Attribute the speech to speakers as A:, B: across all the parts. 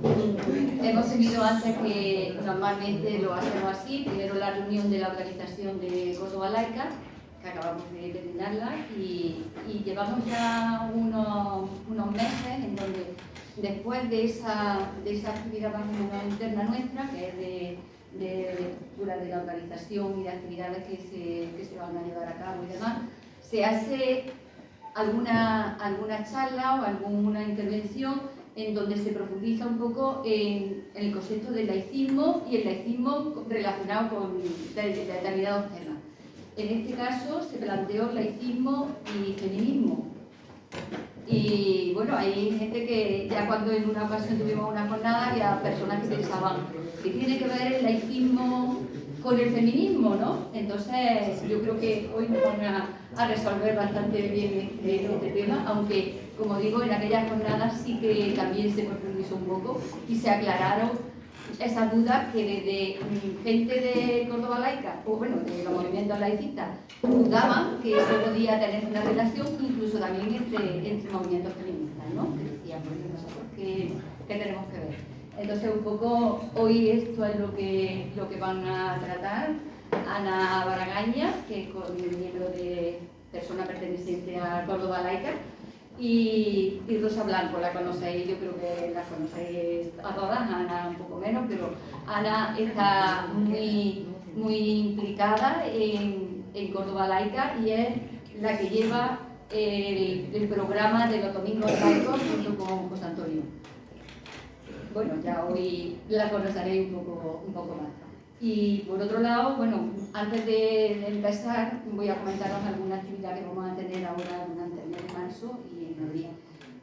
A: Hemos tenido antes, que normalmente lo hacemos así, primero la reunión de la organización de Córdoba Laica, que acabamos de terminarla, y llevamos ya unos meses en donde, después de esa actividad más o menos interna nuestra, que es de lectura de la organización y de actividades que se van a llevar a cabo y demás, se hace alguna charla o alguna intervención en donde se profundiza un poco en el concepto del laicismo y el laicismo relacionado con determinados temas. En este caso se planteó laicismo y feminismo. Y bueno, hay gente que ya cuando en una ocasión tuvimos una jornada, había personas que pensaban que tiene que ver el laicismo con el feminismo, ¿no? Entonces yo creo que hoy nos van a resolver bastante bien este tema, aunque, como digo, en aquellas jornadas sí que también se profundizó un poco y se aclararon esas dudas que desde gente de Córdoba Laica, o bueno, de los movimientos laicistas, dudaban que se podía tener una relación, incluso también entre movimientos feministas, ¿no? Que decían, pues nosotros, ¿qué tenemos que ver? Entonces, un poco, hoy esto es lo que van a tratar Ana Baragaña, que es miembro de persona perteneciente a Córdoba Laica, y Rosa Blanco, la conocéis, yo creo que la conocéis a todas, Ana un poco menos, pero Ana está muy implicada en Córdoba Laica y es la que lleva el programa de los domingos laicos junto con José Antonio. Bueno, ya hoy la conoceréis un poco más. Y por otro lado, bueno, antes de empezar, voy a comentaros alguna actividad que vamos a tener ahora durante el mes de marzo y en abril.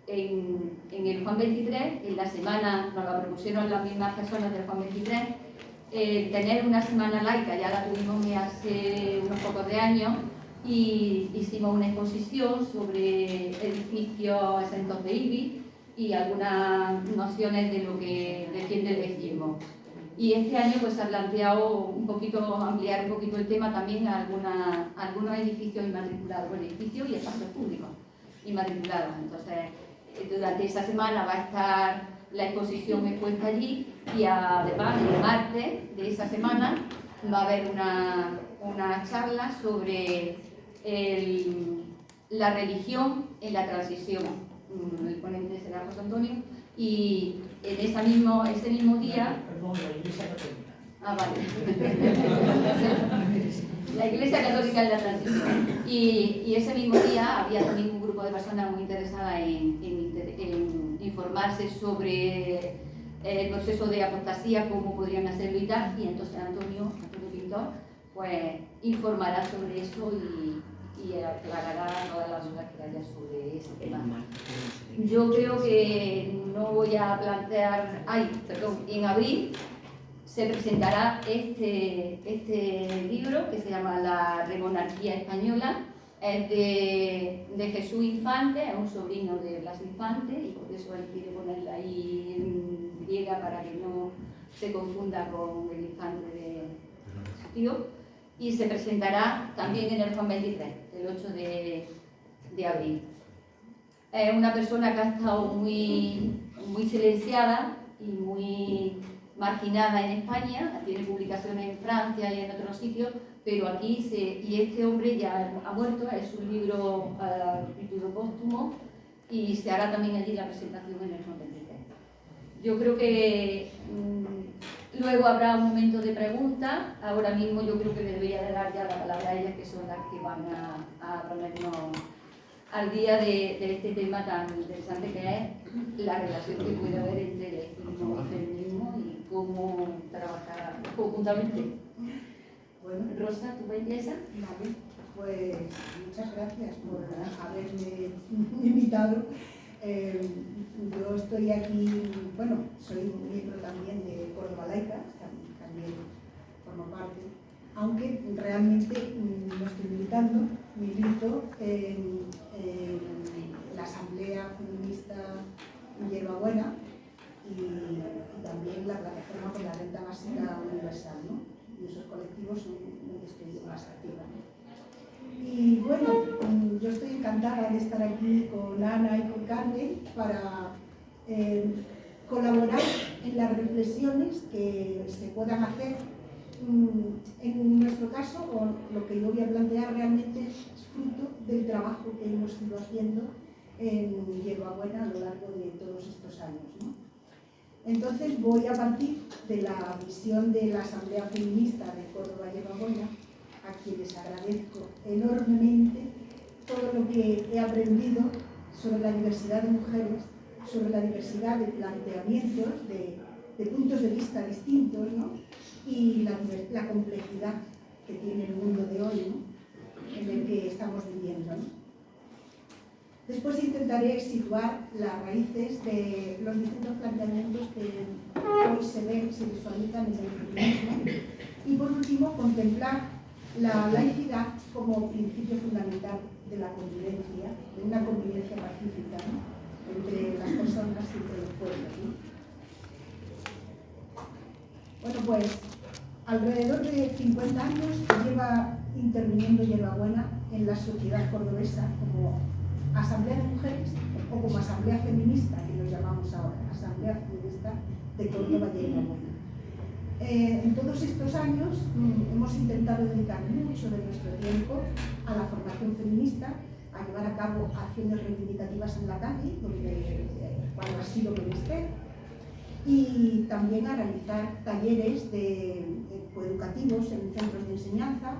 A: En el Juan 23, en la semana, nos la propusieron las mismas personas del Juan 23, tener una semana laica, ya la tuvimos hace unos pocos de años, y hicimos una exposición sobre edificios exentos de IBI y algunas nociones de lo que defiende el laicismo. Y este año pues se ha planteado un poquito, ampliar un poquito el tema también a algunos edificios inmatriculados, bueno, edificios y espacios públicos inmatriculados. Entonces, durante esa semana va a estar la exposición expuesta allí y además el martes de esa semana va a haber una charla sobre la religión en la transición. El ponente será José Antonio, y en ese mismo día...
B: Perdón, la Iglesia Católica.
A: Ah, vale. La Iglesia Católica en la transición. Y ese mismo día había también un grupo de personas muy interesadas en informarse sobre el proceso de apostasía, cómo podrían hacerlo y tal, y entonces Antonio Pintor, pues informará sobre eso y aclarará todas las dudas que haya sobre ese tema. Yo creo que no voy a plantear... en abril se presentará este libro que se llama La Remonarquía Española. Es de Jesús Infante, es un sobrino de Blas Infante, y por eso él quiere ponerla ahí en griega para que no se confunda con el infante de su tío. Y se presentará también en el Juan 23, el 8 de abril. Es una persona que ha estado muy silenciada y muy marginada en España, tiene publicaciones en Francia y en otros sitios, pero aquí y este hombre ya ha muerto, es un libro a título póstumo, y se hará también allí la presentación en el Juan 23. Yo creo que luego habrá un momento de preguntas. Ahora mismo yo creo que debería de dar ya la palabra a ellas, que son las que van a ponernos al día de este tema tan interesante que es la relación que puede haber entre el laicismo y el feminismo y cómo trabajar conjuntamente. Bueno, Rosa, ¿tú empiezas?
C: Vale, pues muchas gracias por haberme invitado. Yo estoy aquí, bueno, soy miembro también de Córdoba Laica, también formo parte, aunque realmente no estoy milito en la Asamblea Feminista Hierbabuena y también la plataforma por la Renta Básica Universal, ¿no? Y esos colectivos son donde estoy más activa, ¿no? Y bueno, yo estoy encantada de estar aquí con Ana y con Carmen para colaborar en las reflexiones que se puedan hacer. En nuestro caso, o lo que yo voy a plantear realmente es fruto del trabajo que hemos ido haciendo en Hierbabuena a lo largo de todos estos años, ¿no? Entonces voy a partir de la visión de la Asamblea Feminista de Córdoba Hierbabuena, a quienes agradezco enormemente todo lo que he aprendido sobre la diversidad de mujeres, sobre la diversidad de planteamientos, de puntos de vista distintos, ¿no? Y la complejidad que tiene el mundo de hoy, ¿no? En el que estamos viviendo, ¿no? Después intentaré situar las raíces de los distintos planteamientos que hoy se ven, se visualizan en el feminismo. Y por último, contemplar la laicidad como principio fundamental de la convivencia, de una convivencia pacífica, ¿no? Entre las personas y entre los pueblos, ¿no? Bueno, pues alrededor de 50 años lleva interviniendo Hierbabuena en la sociedad cordobesa como Asamblea de Mujeres o como Asamblea Feminista, que nos llamamos ahora, Asamblea Feminista de Córdoba Hierbabuena. En todos estos años hemos intentado dedicar mucho de nuestro tiempo a la formación feminista, a llevar a cabo acciones reivindicativas en la calle, cuando ha sido menester, y también a realizar talleres coeducativos en centros de enseñanza,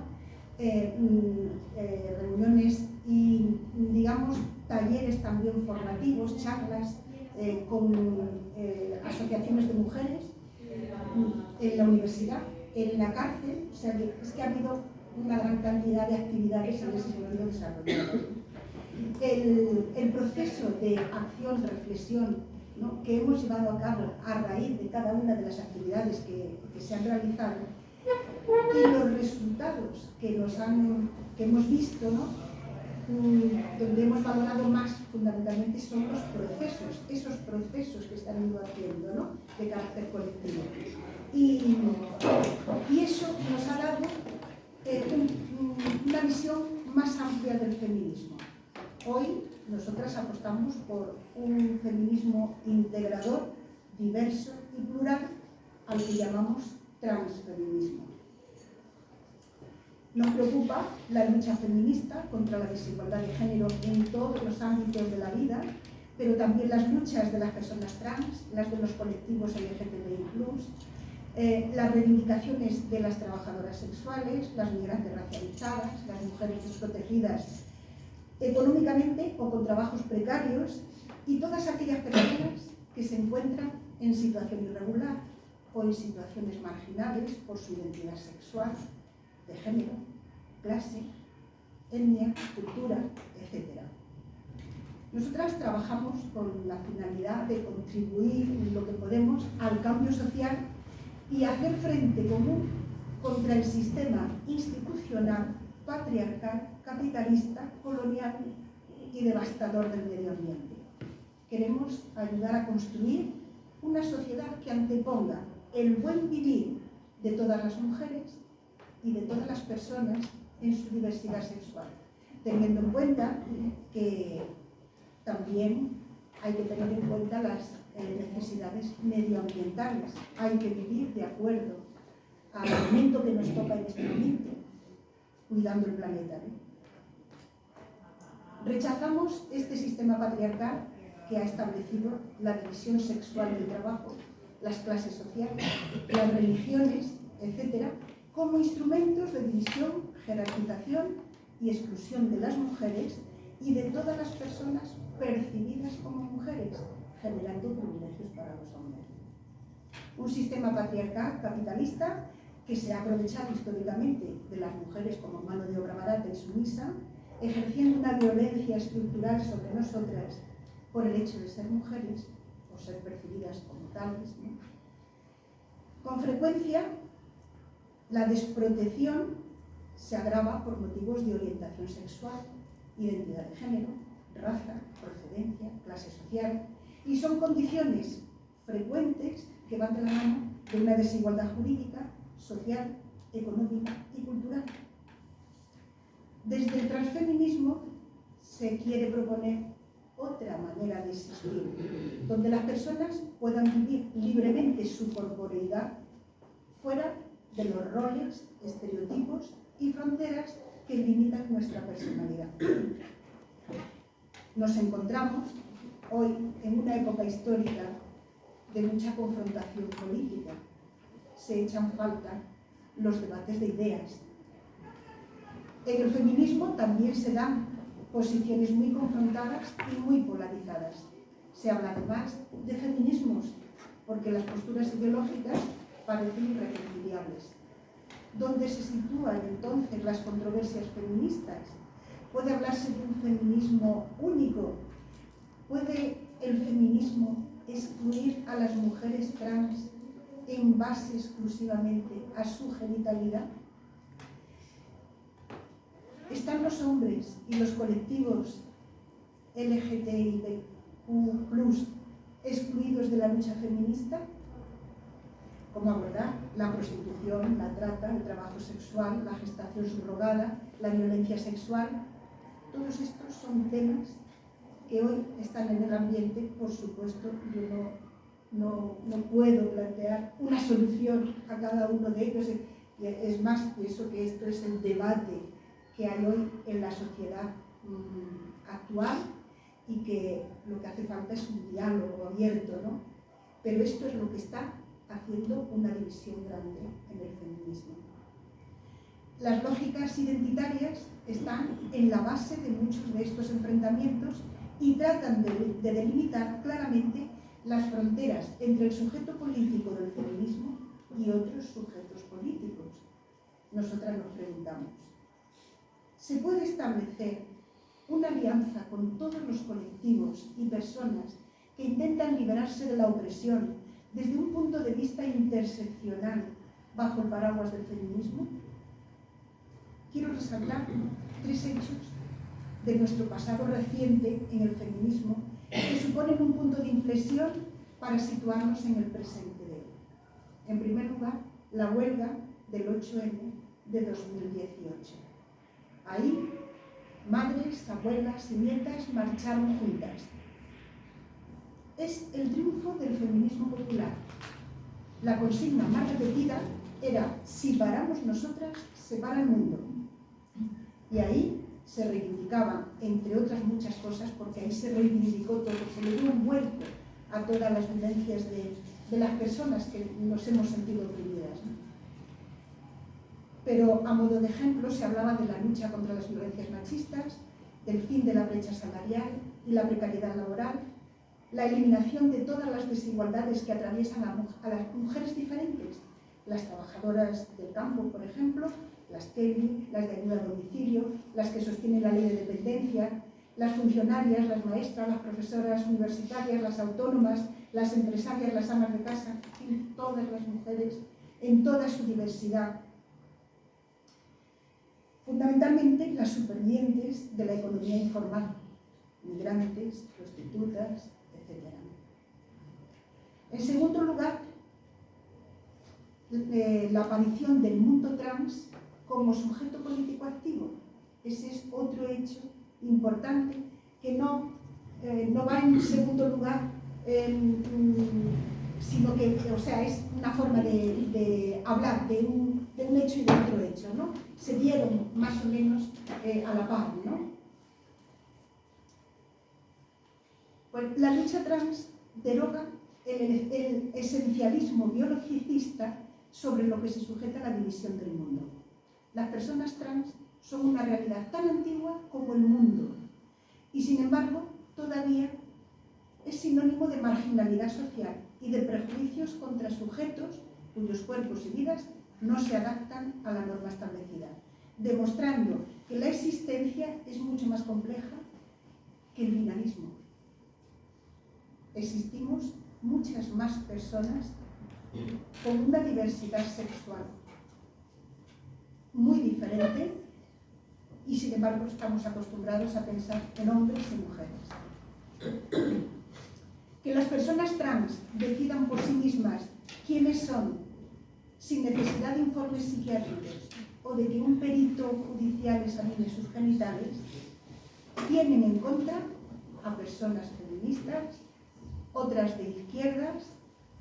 C: reuniones y, digamos, talleres también formativos, charlas con asociaciones de mujeres en la universidad, en la cárcel. O sea, es que ha habido una gran cantidad de actividades en ese sentido desarrolladas. El proceso de acción, reflexión, ¿no?, que hemos llevado a cabo a raíz de cada una de las actividades que se han realizado, y los resultados que hemos visto, ¿no?, donde hemos valorado más fundamentalmente son los procesos, esos procesos que están ido haciendo, ¿no?, de carácter colectivo. Y eso nos ha dado una visión más amplia del feminismo. Hoy nosotras apostamos por un feminismo integrador, diverso y plural, al que llamamos transfeminismo. Nos preocupa la lucha feminista contra la desigualdad de género en todos los ámbitos de la vida, pero también las luchas de las personas trans, las de los colectivos LGTBI+, las reivindicaciones de las trabajadoras sexuales, las migrantes racializadas, las mujeres desprotegidas económicamente o con trabajos precarios, y todas aquellas personas que se encuentran en situación irregular o en situaciones marginales por su identidad sexual, de género, clase, etnia, cultura, etc. Nosotras trabajamos con la finalidad de contribuir lo que podemos al cambio social y hacer frente común contra el sistema institucional, patriarcal, capitalista, colonial y devastador del medio ambiente. Queremos ayudar a construir una sociedad que anteponga el buen vivir de todas las mujeres y de todas las personas en su diversidad sexual, teniendo en cuenta que también hay que tener en cuenta las necesidades medioambientales. Hay que vivir de acuerdo al momento que nos toca en este momento, cuidando el planeta, ¿no? Rechazamos este sistema patriarcal que ha establecido la división sexual del trabajo, las clases sociales, las religiones, etc., como instrumentos de división, jerarquización y exclusión de las mujeres y de todas las personas percibidas como mujeres, generando privilegios para los hombres. Un sistema patriarcal capitalista que se ha aprovechado históricamente de las mujeres como mano de obra barata y sumisa, ejerciendo una violencia estructural sobre nosotras por el hecho de ser mujeres o ser percibidas como tales, ¿no? Con frecuencia, la desprotección se agrava por motivos de orientación sexual, identidad de género, raza, procedencia, clase social, y son condiciones frecuentes que van de la mano de una desigualdad jurídica, social, económica y cultural. Desde el transfeminismo se quiere proponer otra manera de existir, donde las personas puedan vivir libremente su corporeidad fuera de los roles, estereotipos y fronteras que limitan nuestra personalidad. Nos encontramos hoy en una época histórica de mucha confrontación política. Se echan falta los debates de ideas. En el feminismo también se dan posiciones muy confrontadas y muy polarizadas. Se habla además de feminismos, porque las posturas ideológicas parecen irreconciliables. ¿Dónde se sitúan entonces las controversias feministas? ¿Puede hablarse de un feminismo único? ¿Puede el feminismo excluir a las mujeres trans en base exclusivamente a su genitalidad? ¿Están los hombres y los colectivos LGTBIQ+ excluidos de la lucha feminista? ¿Cómo abordar la prostitución, la trata, el trabajo sexual, la gestación subrogada, la violencia sexual? Todos estos son temas que hoy están en el ambiente. Por supuesto, yo no puedo plantear una solución a cada uno de ellos. Es más, pienso que esto es el debate que hay hoy en la sociedad actual y que lo que hace falta es un diálogo abierto, ¿no? Pero esto es lo que está haciendo una división grande en el feminismo. Las lógicas identitarias están en la base de muchos de estos enfrentamientos y tratan de delimitar claramente las fronteras entre el sujeto político del feminismo y otros sujetos políticos. Nosotras nos preguntamos, ¿se puede establecer una alianza con todos los colectivos y personas que intentan liberarse de la opresión desde un punto de vista interseccional bajo el paraguas del feminismo? Quiero resaltar 3 hechos de nuestro pasado reciente en el feminismo que suponen un punto de inflexión para situarnos en el presente de hoy. En primer lugar, la huelga del 8M de 2018. Ahí, madres, abuelas y nietas marcharon juntas. Es el triunfo del feminismo popular. La consigna más repetida era: si paramos nosotras, se para el mundo. Y ahí se reivindicaban, entre otras muchas cosas, porque ahí se reivindicó todo, se le dio un vuelco a todas las vivencias de las personas que nos hemos sentido oprimidas, ¿no? Pero a modo de ejemplo se hablaba de la lucha contra las violencias machistas, del fin de la brecha salarial y la precariedad laboral, la eliminación de todas las desigualdades que atraviesan a las mujeres diferentes, las trabajadoras del campo, por ejemplo, las KELI, las de ayuda a domicilio, las que sostienen la ley de dependencia, las funcionarias, las maestras, las profesoras universitarias, las autónomas, las empresarias, las amas de casa, en fin, todas las mujeres en toda su diversidad. Fundamentalmente las supervivientes de la economía informal, migrantes, prostitutas, etc. En segundo lugar, la aparición del mundo trans como sujeto político activo. Ese es otro hecho importante que no va en segundo lugar, sino que, o sea, es una forma de hablar de un hecho y de otro hecho, ¿no? Se dieron más o menos a la par, ¿no? Pues la lucha trans deroga el esencialismo biologicista sobre lo que se sujeta a la división del mundo. Las personas trans son una realidad tan antigua como el mundo y, sin embargo, todavía es sinónimo de marginalidad social y de prejuicios contra sujetos cuyos cuerpos y vidas no se adaptan a la norma establecida, demostrando que la existencia es mucho más compleja que el binarismo. Existimos muchas más personas con una diversidad sexual muy diferente y, sin embargo, estamos acostumbrados a pensar en hombres y mujeres. Que las personas trans decidan por sí mismas quiénes son, sin necesidad de informes psiquiátricos o de que un perito judicial examine sus genitales, tienen en contra a personas feministas, otras de izquierdas,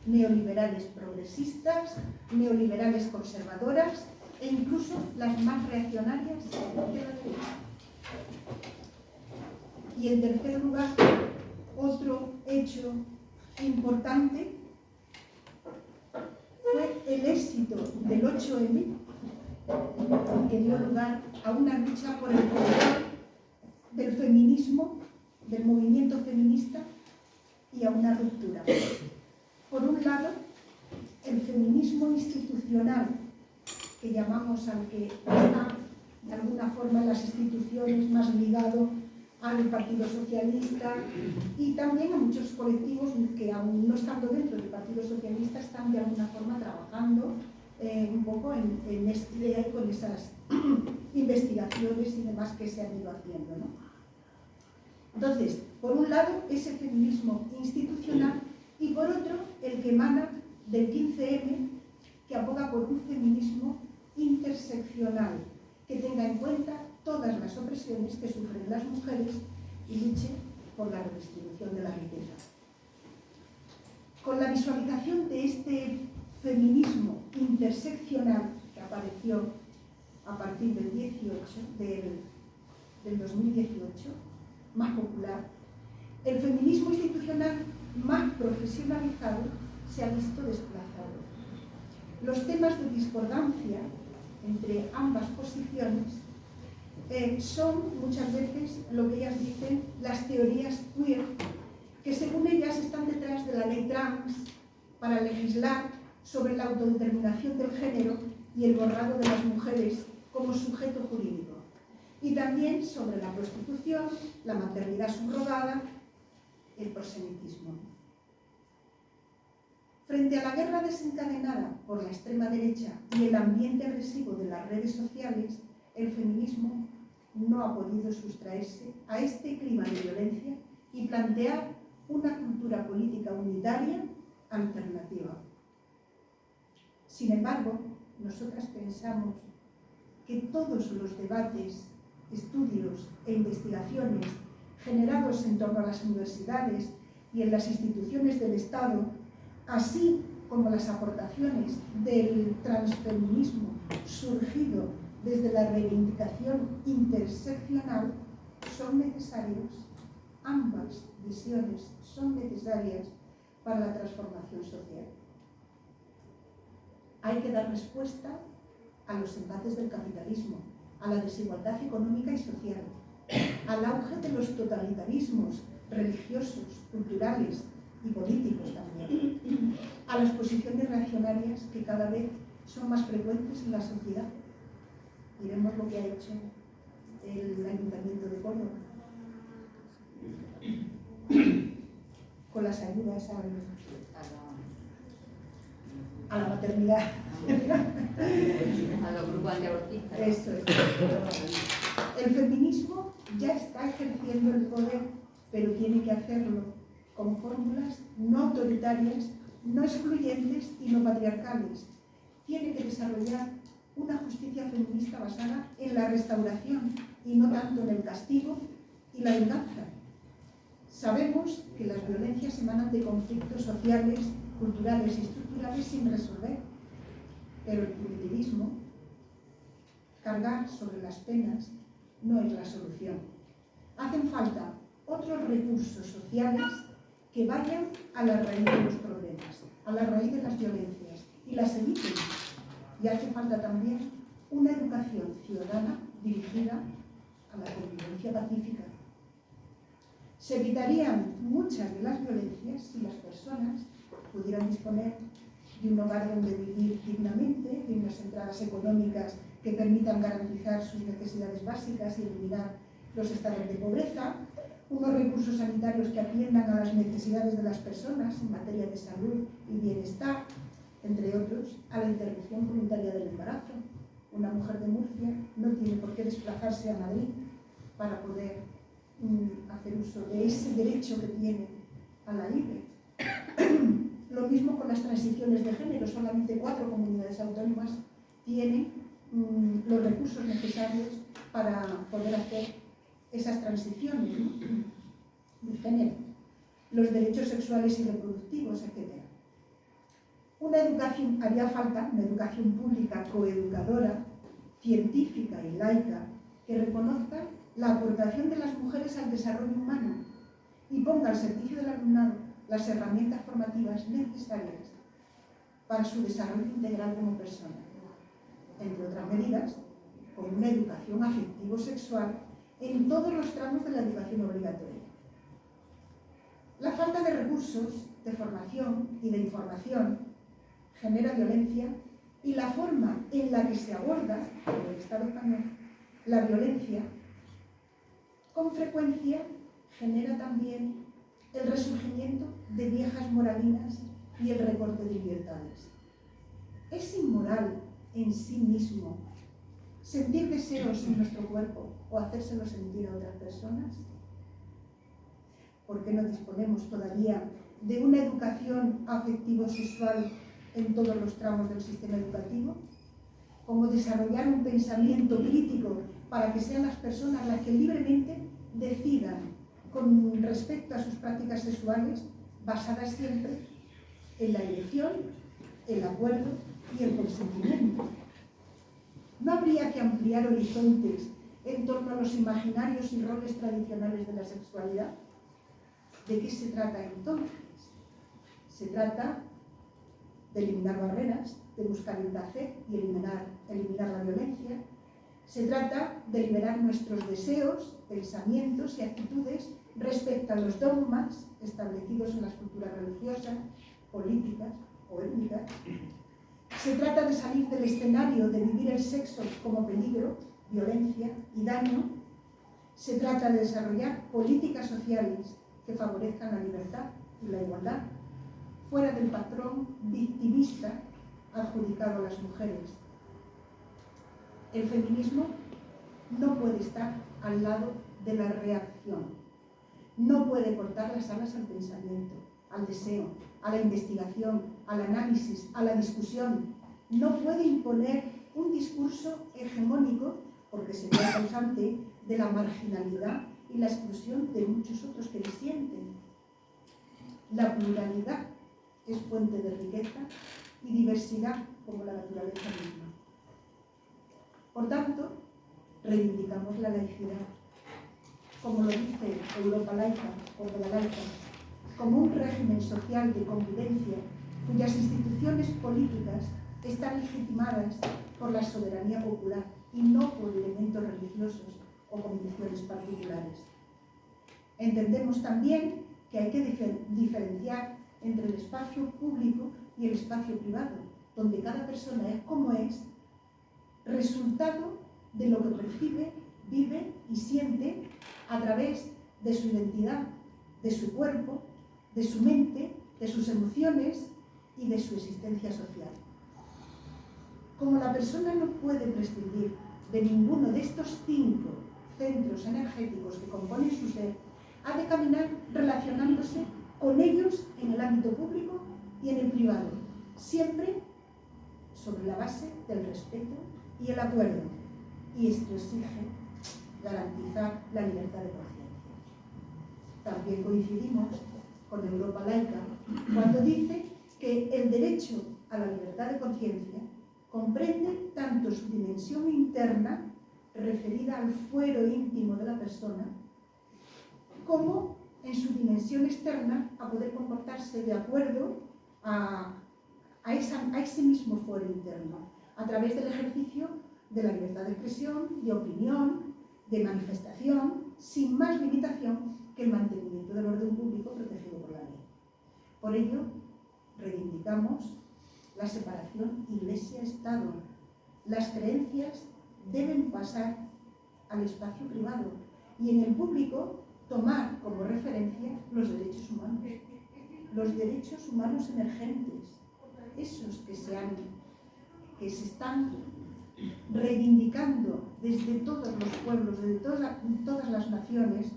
C: neoliberales progresistas, neoliberales conservadoras e incluso las más reaccionarias de la derecha. Y en tercer lugar, otro hecho importante fue el éxito del 8M, que dio lugar a una lucha por el control del feminismo, del movimiento feminista, y a una ruptura. Por un lado, el feminismo institucional, que llamamos al que está de alguna forma en las instituciones más ligado al Partido Socialista, y también a muchos colectivos que, aún no estando dentro del Partido Socialista, están de alguna forma trabajando un poco con esas investigaciones y demás que se han ido haciendo, ¿no? Entonces, por un lado, ese feminismo institucional, y por otro, el que emana del 15M, que aboga por un feminismo interseccional, que tenga en cuenta todas las opresiones que sufren las mujeres y luche por la redistribución de la riqueza. Con la visualización de este feminismo interseccional que apareció a partir del 2018, más popular, el feminismo institucional más profesionalizado se ha visto desplazado. Los temas de discordancia entre ambas posiciones son muchas veces lo que ellas dicen las teorías queer, que según ellas están detrás de la ley trans para legislar sobre la autodeterminación del género y el borrado de las mujeres como sujeto jurídico, y también sobre la prostitución, la maternidad subrogada, el proselitismo. Frente a la guerra desencadenada por la extrema derecha y el ambiente agresivo de las redes sociales, el feminismo no ha podido sustraerse a este clima de violencia y plantear una cultura política unitaria alternativa. Sin embargo, nosotras pensamos que todos los debates, estudios e investigaciones generados en torno a las universidades y en las instituciones del Estado, así como las aportaciones del transfeminismo surgido desde la reivindicación interseccional, son necesarios. Ambas visiones son necesarias para la transformación social. Hay que dar respuesta a los embates del capitalismo, a la desigualdad económica y social, al auge de los totalitarismos religiosos, culturales y políticos también, a las posiciones reaccionarias que cada vez son más frecuentes en la sociedad. Miremos lo que ha hecho el Ayuntamiento de Córdoba con las ayudas a la maternidad.
A: A los grupos antiabortistas.
C: Eso es. El feminismo ya está ejerciendo el poder, pero tiene que hacerlo con fórmulas no autoritarias, no excluyentes y no patriarcales. Tiene que desarrollar una justicia feminista basada en la restauración y no tanto en el castigo y la venganza. Sabemos que las violencias emanan de conflictos sociales, culturales y estructurales sin resolver, pero el punitivismo, cargar sobre las penas, no es la solución. Hacen falta otros recursos sociales que vayan a la raíz de los problemas, a la raíz de las violencias y las eviten. Y hace falta también una educación ciudadana dirigida a la convivencia pacífica. Se evitarían muchas de las violencias si las personas pudieran disponer de un hogar donde vivir dignamente, de unas entradas económicas que permitan garantizar sus necesidades básicas y eliminar los estados de pobreza, unos recursos sanitarios que atiendan a las necesidades de las personas en materia de salud y bienestar, entre otros, a la interrupción voluntaria del embarazo. Una mujer de Murcia no tiene por qué desplazarse a Madrid para poder hacer uso de ese derecho que tiene a la libre. Lo mismo con las transiciones de género, solamente 4 comunidades autónomas tienen los recursos necesarios para poder hacer esas transiciones, ¿no? de género, los derechos sexuales y reproductivos, etc. Haría falta una educación pública coeducadora, científica y laica, que reconozca la aportación de las mujeres al desarrollo humano y ponga al servicio del alumnado las herramientas formativas necesarias para su desarrollo integral como persona, entre otras medidas, con una educación afectivo-sexual en todos los tramos de la educación obligatoria. La falta de recursos, de formación y de información genera violencia, y la forma en la que se aborda por el Estado español la violencia con frecuencia genera también el resurgimiento de viejas moralinas y el recorte de libertades. ¿Es inmoral en sí mismo sentir deseos en nuestro cuerpo o hacérselo sentir a otras personas? ¿Por qué no disponemos todavía de una educación afectivo-sexual en todos los tramos del sistema educativo? ¿Cómo desarrollar un pensamiento crítico para que sean las personas las que libremente decidan con respecto a sus prácticas sexuales, basadas siempre en la elección, el acuerdo y el consentimiento? ¿No habría que ampliar horizontes en torno a los imaginarios y roles tradicionales de la sexualidad? ¿De qué se trata entonces? Se trata de eliminar barreras, de buscar el placer y eliminar la violencia. Se trata de liberar nuestros deseos, pensamientos y actitudes respecto a los dogmas establecidos en las culturas religiosas, políticas o étnicas. Se trata de salir del escenario de vivir el sexo como peligro, violencia y daño. Se trata de desarrollar políticas sociales que favorezcan la libertad y la igualdad, fuera del patrón victimista adjudicado a las mujeres. El feminismo no puede estar al lado de la reacción, no puede cortar las alas al pensamiento, al deseo, a la investigación, al análisis, a la discusión. No puede imponer un discurso hegemónico porque sería causante de la marginalidad y la exclusión de muchos otros que disienten. La pluralidad es fuente de riqueza y diversidad como la naturaleza misma. Por tanto, reivindicamos la laicidad, como lo dice Europa Laica, Córdoba Laica, como un régimen social de convivencia cuyas instituciones políticas están legitimadas por la soberanía popular y no por elementos religiosos o convicciones particulares. Entendemos también que hay que diferenciar entre el espacio público y el espacio privado, donde cada persona es como es, resultado de lo que percibe, vive y siente a través de su identidad, de su cuerpo, de su mente, de sus emociones y de su existencia social. Como la persona no puede prescindir de ninguno de estos 5 centros energéticos que componen su ser, ha de caminar relacionándose con ellos en el ámbito público y en el privado, siempre sobre la base del respeto y el acuerdo. Y esto exige garantizar la libertad de conciencia. También coincidimos con Europa Laica cuando dice que el derecho a la libertad de conciencia comprende tanto su dimensión interna, referida al fuero íntimo de la persona, como en su dimensión externa a poder comportarse de acuerdo a ese mismo fuero interno, a través del ejercicio de la libertad de expresión, de opinión, de manifestación, sin más limitación que el mantenimiento del orden público protegido por la ley. Por ello, reivindicamos la separación Iglesia-Estado. Las creencias deben pasar al espacio privado y en el público tomar como referencia los derechos humanos emergentes, esos que se están reivindicando desde todos los pueblos, desde todas las naciones,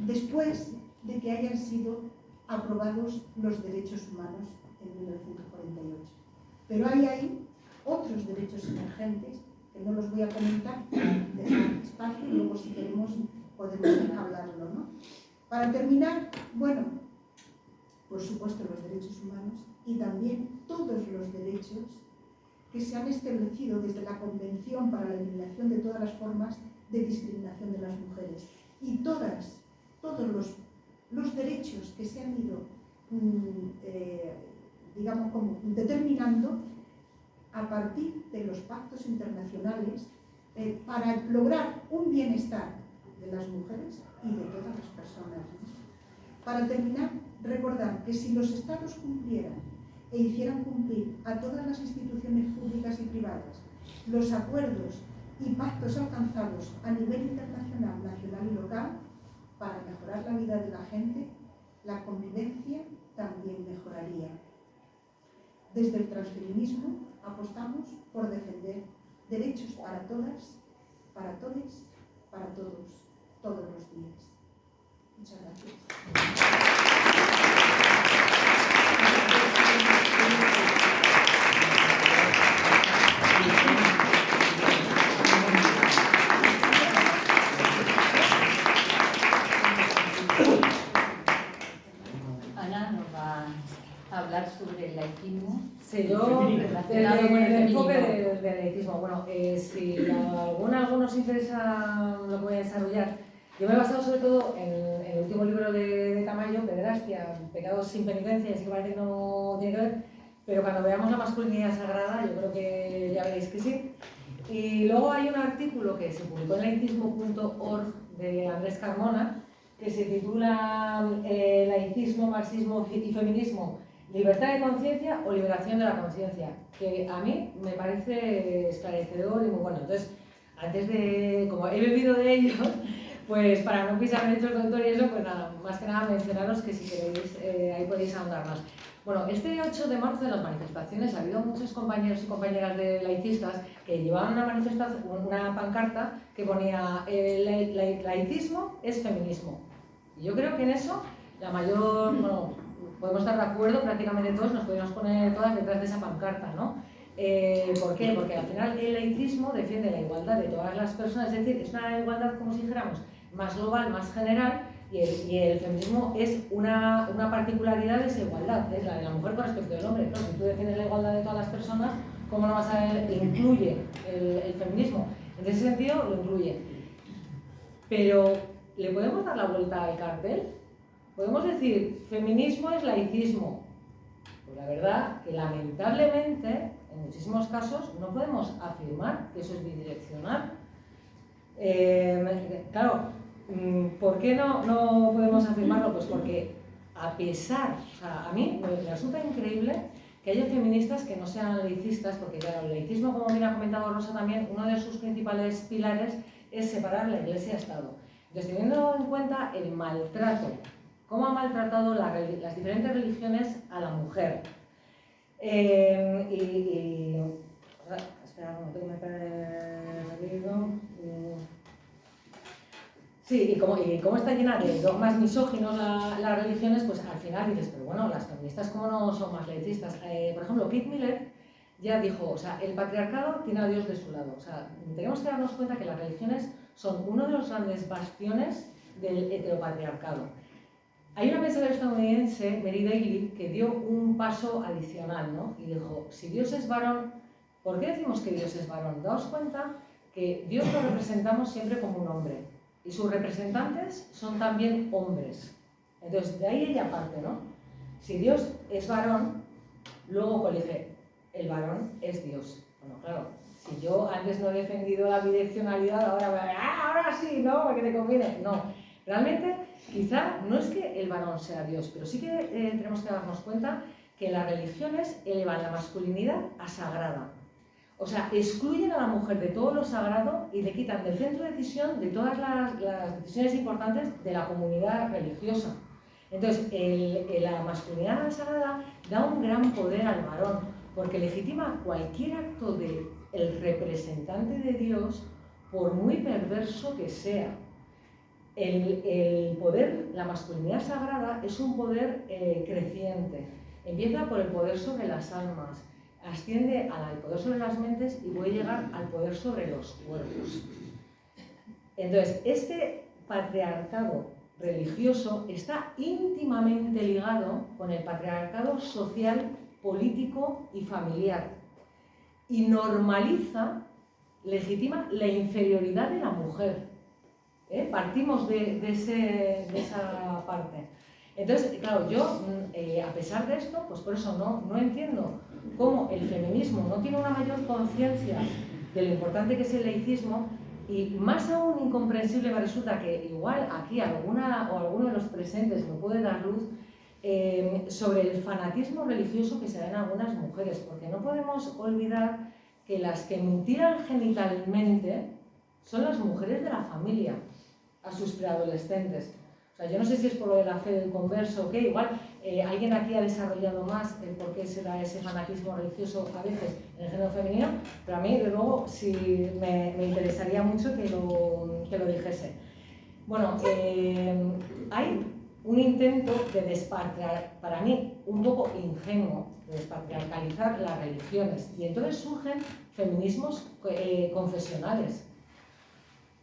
C: después de que hayan sido aprobados los derechos humanos en 1948. Pero hay ahí otros derechos emergentes que no los voy a comentar, dejar espacio y luego si queremos podemos hablarlo, ¿no? Para terminar, bueno, por supuesto los derechos humanos y también todos los derechos que se han establecido desde la Convención para la Eliminación de todas las formas de discriminación de las mujeres y todos los derechos que se han ido, digamos, como determinando a partir de los pactos internacionales para lograr un bienestar de las mujeres y de todas las personas. Para terminar, recordar que si los Estados cumplieran e hicieran cumplir a todas las instituciones públicas y privadas los acuerdos y pactos alcanzados a nivel internacional, nacional y local, para mejorar la vida de la gente, la convivencia también mejoraría. Desde el transfeminismo apostamos por defender derechos para todas, para todos, para todos, todos los días. Muchas gracias.
A: Ana nos va a hablar sobre el laicismo.
B: Sí, yo,
A: relacionado con
B: el enfoque
A: feminismo.
B: del laicismo. Bueno, si algo nos interesa lo que voy a desarrollar, yo me he basado sobre todo en el último libro de Tamayo, Pederastia, Pecados sin penitencia, así que parece que no tiene que ver, pero cuando veamos la masculinidad sagrada, yo creo que ya veréis que sí. Y luego hay un artículo que se publicó en laicismo.org de Andrés Carmona, que se titula Laicismo, marxismo y feminismo, libertad de conciencia o liberación de la conciencia, que a mí me parece esclarecedor y muy bueno. Entonces, antes de, como he bebido de ello, pues para no pisar el doctor y eso, pues nada, más que nada mencionaros que si queréis, ahí podéis ahondar más. Bueno, este 8 de marzo en las manifestaciones ha habido muchos compañeros y compañeras de laicistas que llevaban una pancarta que ponía laicismo es feminismo. Y yo creo que en eso la mayor, bueno, podemos estar de acuerdo, prácticamente todos nos podemos poner todas detrás de esa pancarta, ¿no? ¿Por qué? Porque al final el laicismo defiende la igualdad de todas las personas, es decir, es una igualdad, como si dijéramos, más global, más general, y el feminismo es una particularidad de esa igualdad, es la de la mujer con respecto al hombre. Claro, si tú defiendes la igualdad de todas las personas, ¿cómo no vas a ver? Incluye el feminismo. En ese sentido, lo incluye. Pero, ¿le podemos dar la vuelta al cartel? Podemos decir, feminismo es laicismo. Pues la verdad que lamentablemente, en muchísimos casos, no podemos afirmar que eso es bidireccional. Claro, ¿por qué no podemos afirmarlo? Pues porque a pesar, o sea, a mí me resulta increíble que haya feministas que no sean laicistas, porque claro, el laicismo, como bien ha comentado Rosa también, uno de sus principales pilares es separar la Iglesia-Estado. Entonces, teniendo en cuenta el maltrato, cómo ha maltratado las diferentes religiones a la mujer. Espera, un momento que me he perdido. Sí, y como está llena de dogmas misóginos las religiones, pues al final dices, pero bueno, las feministas ¿cómo no son más laicistas? Por ejemplo, Kate Miller ya dijo, o sea, el patriarcado tiene a Dios de su lado. O sea, tenemos que darnos cuenta que las religiones son uno de los grandes bastiones del heteropatriarcado. Hay una pensadora estadounidense, Mary Daly, que dio un paso adicional, ¿no? Y dijo, si Dios es varón, ¿por qué decimos que Dios es varón? Daos cuenta que Dios lo representamos siempre como un hombre. Y sus representantes son también hombres. Entonces, de ahí ella parte, ¿no? Si Dios es varón, luego colige, el varón es Dios. Bueno, claro, si yo antes no he defendido la bidireccionalidad, ahora sí, ¿no? Porque te conviene. No, realmente, quizá no es que el varón sea Dios, pero sí que tenemos que darnos cuenta que las religiones elevan la masculinidad a sagrada. O sea, excluyen a la mujer de todo lo sagrado y le quitan del centro de decisión de todas las decisiones importantes de la comunidad religiosa. Entonces, la masculinidad sagrada da un gran poder al varón, porque legitima cualquier acto del representante de Dios, por muy perverso que sea. El poder, la masculinidad sagrada, es un poder creciente. Empieza por el poder sobre las almas, asciende al poder sobre las mentes y puede llegar al poder sobre los cuerpos. Entonces, este patriarcado religioso está íntimamente ligado con el patriarcado social, político y familiar y normaliza, legitima la inferioridad de la mujer. Partimos de esa parte. Entonces, claro, yo, a pesar de esto, pues por eso no entiendo cómo el feminismo no tiene una mayor conciencia de lo importante que es el laicismo, y más aún incomprensible me resulta que igual aquí alguno de los presentes me puede dar luz sobre el fanatismo religioso que se da en algunas mujeres, porque no podemos olvidar que las que mutilan genitalmente son las mujeres de la familia a sus preadolescentes. O sea, yo no sé si es por lo de la fe del converso o qué, igual alguien aquí ha desarrollado más el por qué se da ese fanatismo religioso a veces en el género femenino, pero a mí, de luego, sí me interesaría mucho que lo dijese. Bueno, hay un intento de despatriar, para mí, un poco ingenuo, de despatriarcalizar las religiones, y entonces surgen feminismos confesionales.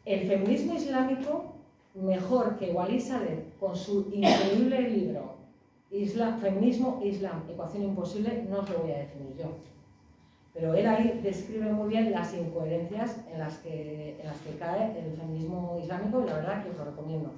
B: El feminismo islámico, mejor que Walid Saleh, con su increíble libro Feminismo, Islam, Ecuación Imposible, no os lo voy a definir yo. Pero él ahí describe muy bien las incoherencias en las que cae el feminismo islámico, y la verdad que os lo recomiendo.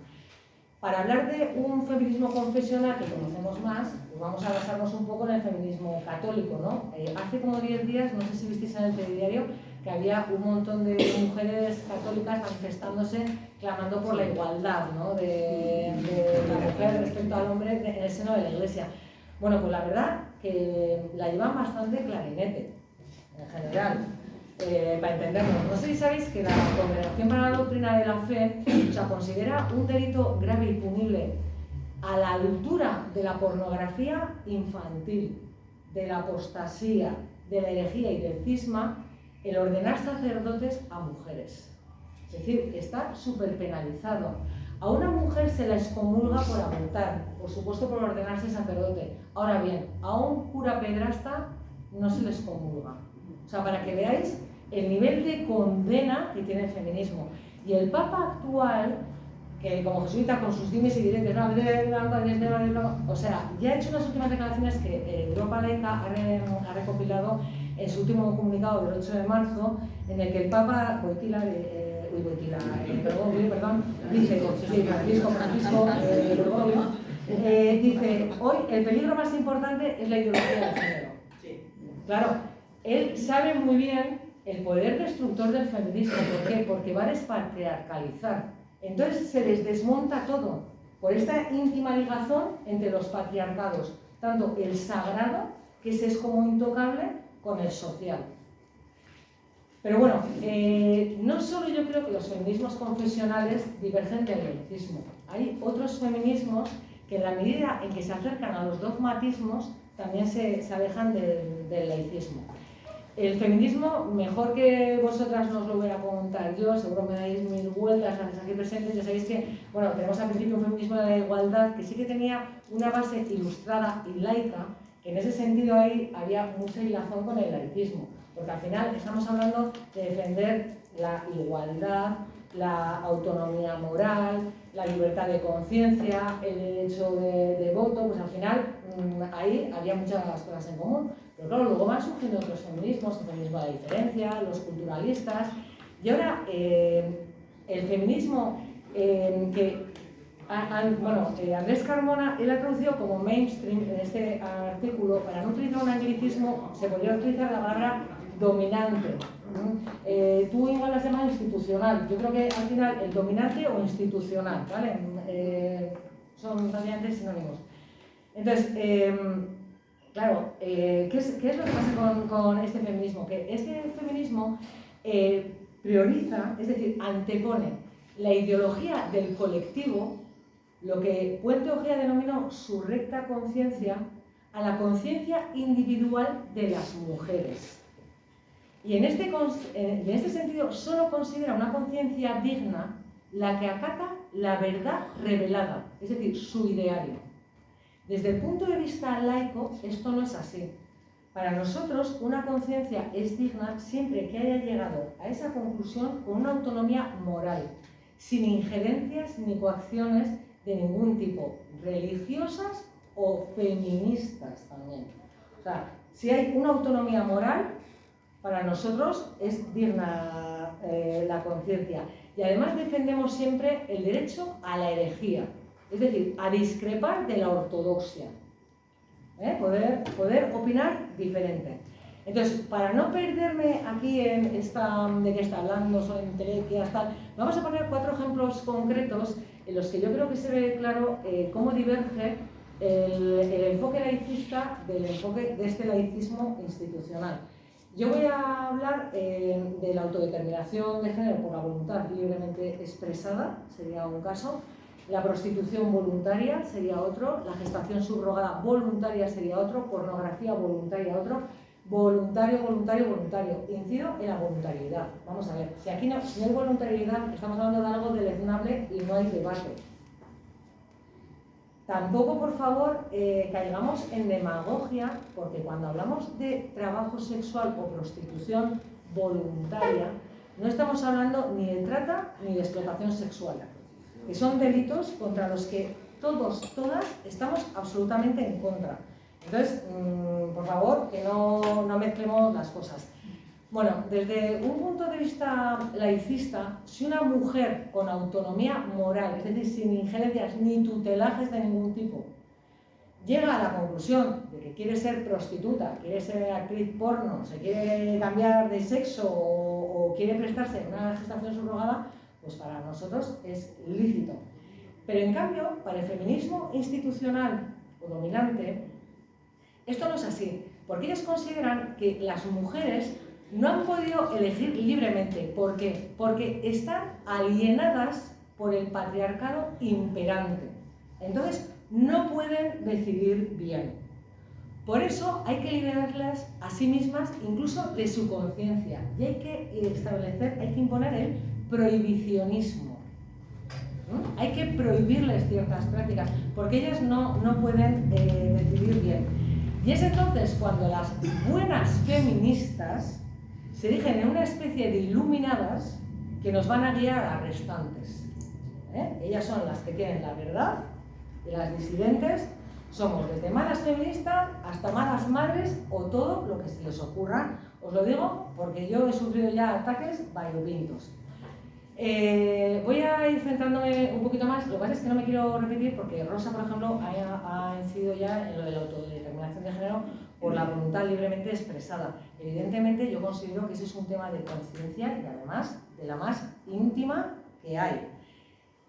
B: Para hablar de un feminismo confesional que conocemos más, pues vamos a basarnos un poco en el feminismo católico, ¿no? Hace como 10 días, no sé si visteis en el telediario, que había un montón de mujeres católicas manifestándose, clamando por la igualdad, ¿no?, de la mujer respecto al hombre en el seno de la Iglesia. Bueno, pues la verdad que la llevan bastante clarinete, en general. Para entendernos, no sé si sabéis que la Congregación para la Doctrina de la Fe, o sea, considera un delito grave y punible a la altura de la pornografía infantil, de la apostasía, de la herejía y del cisma, el ordenar sacerdotes a mujeres. Es decir, está súper penalizado. A una mujer se la excomulga por abortar, por supuesto por ordenarse sacerdote. Ahora bien, a un cura pedrasta no se le excomulga. O sea, para que veáis el nivel de condena que tiene el feminismo. Y el Papa actual, que como jesuita con sus dimes y diretes, o sea, ya ha hecho unas últimas declaraciones que Europa Laica ha recopilado en su último comunicado del 8 de marzo, en el que el Papa dice, hoy el peligro más importante es la ideología del género. Claro, él sabe muy bien el poder destructor del feminismo. ¿Por qué? Porque va a despatriarcalizar. Entonces se les desmonta todo por esta íntima ligazón entre los patriarcados, tanto el sagrado, que ese es como intocable, con el social. Pero bueno, no solo yo creo que los feminismos confesionales divergen del laicismo. Hay otros feminismos que en la medida en que se acercan a los dogmatismos también se alejan del laicismo. El feminismo, mejor que vosotras no os lo voy a contar yo, seguro me dais 1000 vueltas a las aquí presentes. Ya sabéis que, bueno, tenemos al principio un feminismo de la igualdad que sí que tenía una base ilustrada y laica, que en ese sentido ahí había mucha hilazón con el laicismo, porque al final estamos hablando de defender la igualdad, la autonomía moral, la libertad de conciencia, el derecho de voto, pues al final ahí había muchas cosas en común. Pero claro, luego van surgiendo otros feminismos, el feminismo de la diferencia, los culturalistas, y ahora el feminismo Andrés Carmona, él ha traducido como mainstream en este artículo. Para no utilizar un anglicismo, se podría utilizar la palabra dominante. Tú igual las llamas institucional. Yo creo que al final el dominante o institucional, ¿vale? Son realmente sinónimos. Entonces, claro, ¿qué es lo que pasa con este feminismo? Que este feminismo prioriza, es decir, antepone la ideología del colectivo, lo que Puente Ojea denominó su recta conciencia, a la conciencia individual de las mujeres. Y en este sentido solo considera una conciencia digna la que acata la verdad revelada, es decir, su ideario. Desde el punto de vista laico, esto no es así. Para nosotros, una conciencia es digna siempre que haya llegado a esa conclusión con una autonomía moral, sin injerencias ni coacciones de ningún tipo, religiosas o feministas también. O sea, si hay una autonomía moral, para nosotros es digna la conciencia. Y además defendemos siempre el derecho a la herejía, es decir, a discrepar de la ortodoxia. Poder opinar diferente. Entonces, para no perderme aquí en esta, de qué está hablando, son entelequias, tal, vamos a poner 4 ejemplos concretos en los que yo creo que se ve claro cómo diverge el enfoque laicista del enfoque de este laicismo institucional. Yo voy a hablar de la autodeterminación de género por la voluntad libremente expresada, sería un caso. La prostitución voluntaria sería otro, la gestación subrogada voluntaria sería otro, pornografía voluntaria otro, voluntario. Incido en la voluntariedad. Vamos a ver, si aquí no hay voluntariedad, estamos hablando de algo deleznable y no hay debate. Tampoco, por favor, caigamos en demagogia, porque cuando hablamos de trabajo sexual o prostitución voluntaria, no estamos hablando ni de trata ni de explotación sexual, que son delitos contra los que todas estamos absolutamente en contra. Entonces, por favor, que no mezclemos las cosas. Bueno, desde un punto de vista laicista, si una mujer con autonomía moral, es decir, sin injerencias ni tutelajes de ningún tipo, llega a la conclusión de que quiere ser prostituta, quiere ser actriz porno, se quiere cambiar de sexo o quiere prestarse a una gestación subrogada, pues para nosotros es lícito. Pero en cambio, para el feminismo institucional o dominante, esto no es así, porque ellos consideran que las mujeres no han podido elegir libremente. ¿Por qué? Porque están alienadas por el patriarcado imperante. Entonces, no pueden decidir bien. Por eso hay que liberarlas a sí mismas, incluso de su conciencia. Y hay que establecer, hay que imponer el prohibicionismo. Hay que prohibirles ciertas prácticas, porque ellas no pueden decidir bien. Y es entonces cuando las buenas feministas se erigen en una especie de iluminadas que nos van a guiar a restantes. Ellas son las que tienen la verdad y las disidentes somos desde malas feministas hasta malas madres o todo lo que se les ocurra. Os lo digo porque yo he sufrido ya ataques variopintos. Voy a ir centrándome un poquito más. Lo que pasa es que no me quiero repetir porque Rosa, por ejemplo, ha incidido ya en lo de la autodeterminación de género por la voluntad libremente expresada. Evidentemente, yo considero que ese es un tema de conciencia y además de la más íntima que hay.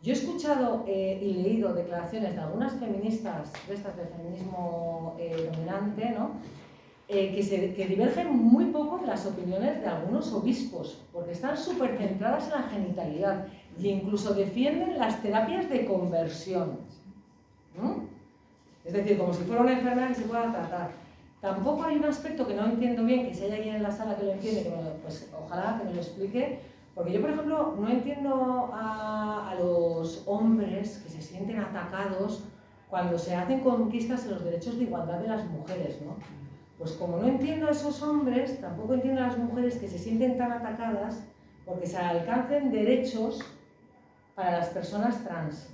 B: Yo he escuchado y leído declaraciones de algunas feministas, de estas del feminismo dominante, ¿no? Que divergen muy poco de las opiniones de algunos obispos, porque están súper centradas en la genitalidad e incluso defienden las terapias de conversión. Es decir, como si fuera una enfermedad que se pueda tratar. Tampoco hay un aspecto que no entiendo bien, que si hay alguien en la sala que lo entiende, pues ojalá que me lo explique, porque yo, por ejemplo, no entiendo a los hombres que se sienten atacados cuando se hacen conquistas en los derechos de igualdad de las mujeres, ¿no? Pues como no entiendo a esos hombres, tampoco entiendo a las mujeres que se sienten tan atacadas porque se alcancen derechos para las personas trans.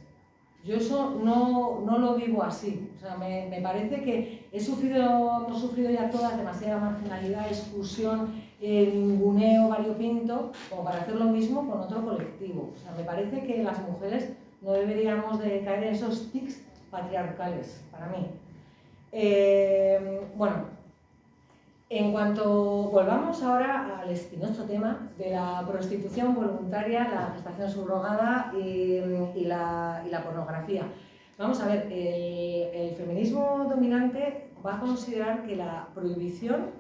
B: Yo eso no lo vivo así. O sea, me parece que hemos sufrido ya todas demasiada marginalidad, exclusión, ninguneo variopinto, como para hacer lo mismo con otro colectivo. O sea, me parece que las mujeres no deberíamos de caer en esos tics patriarcales, para mí. Bueno, en cuanto volvamos ahora al espinoso tema de la prostitución voluntaria, la gestación subrogada y la pornografía. Vamos a ver, el feminismo dominante va a considerar que la prohibición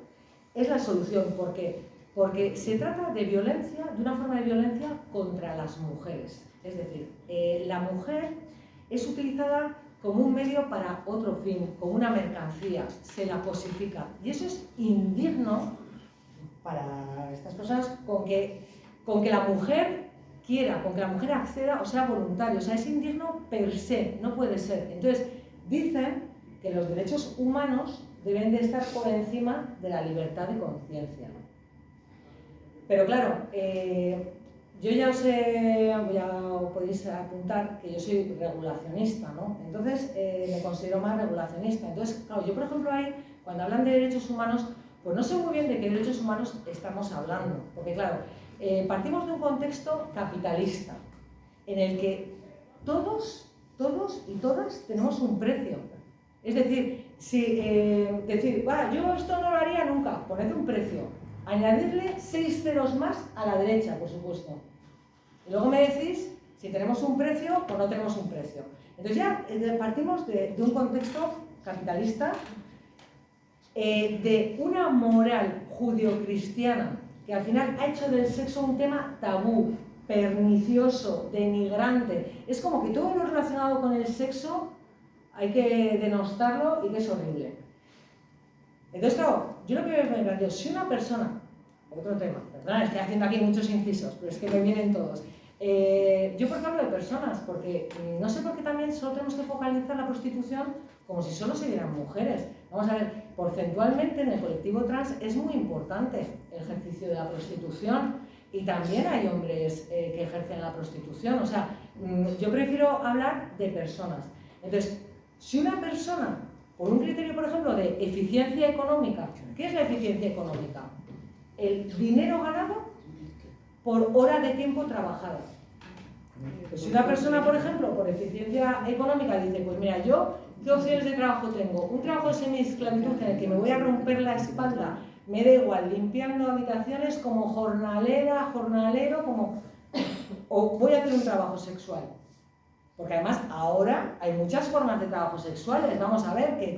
B: es la solución. ¿Por qué? Porque se trata de violencia, de una forma de violencia contra las mujeres. Es decir, la mujer es utilizada como un medio para otro fin, como una mercancía, se la cosifica. Y eso es indigno para estas personas con que la mujer quiera, con que la mujer acceda o sea voluntario. O sea, es indigno per se, no puede ser. Entonces, dicen que los derechos humanos deben de estar por encima de la libertad de conciencia. Pero claro, yo ya os podéis apuntar que yo soy regulacionista, ¿no? Entonces me considero más regulacionista. Entonces, claro, yo por ejemplo ahí, cuando hablan de derechos humanos, pues no sé muy bien de qué derechos humanos estamos hablando, porque claro, partimos de un contexto capitalista, en el que todos y todas tenemos un precio. Es decir, si decir, yo esto no lo haría nunca, poned un precio, añadirle 6 ceros más a la derecha, por supuesto. Y luego me decís si tenemos un precio o no tenemos un precio. Entonces ya partimos de un contexto capitalista, de una moral judio-cristiana que al final ha hecho del sexo un tema tabú, pernicioso, denigrante. Es como que todo lo relacionado con el sexo hay que denostarlo y que es horrible. Entonces, claro, yo lo que me planteo, si una persona, otro tema, perdón, estoy haciendo aquí muchos incisos, pero es que me vienen todos. Yo por qué hablo de personas, porque no sé por qué también solo tenemos que focalizar la prostitución como si solo se vieran mujeres. Vamos a ver, porcentualmente en el colectivo trans es muy importante el ejercicio de la prostitución y también hay hombres que ejercen la prostitución. O sea, yo prefiero hablar de personas. Entonces, si una persona, por un criterio, por ejemplo, de eficiencia económica, ¿qué es la eficiencia económica? El dinero ganado por hora de tiempo trabajado. Pues si una persona, por ejemplo, por eficiencia económica dice, pues mira, yo, ¿qué opciones de trabajo tengo? Un trabajo de semi-esclavitud en el que me voy a romper la espalda, me da igual, limpiando habitaciones como jornalera, jornalero, o voy a hacer un trabajo sexual. Porque además ahora hay muchas formas de trabajo sexuales. Vamos a ver que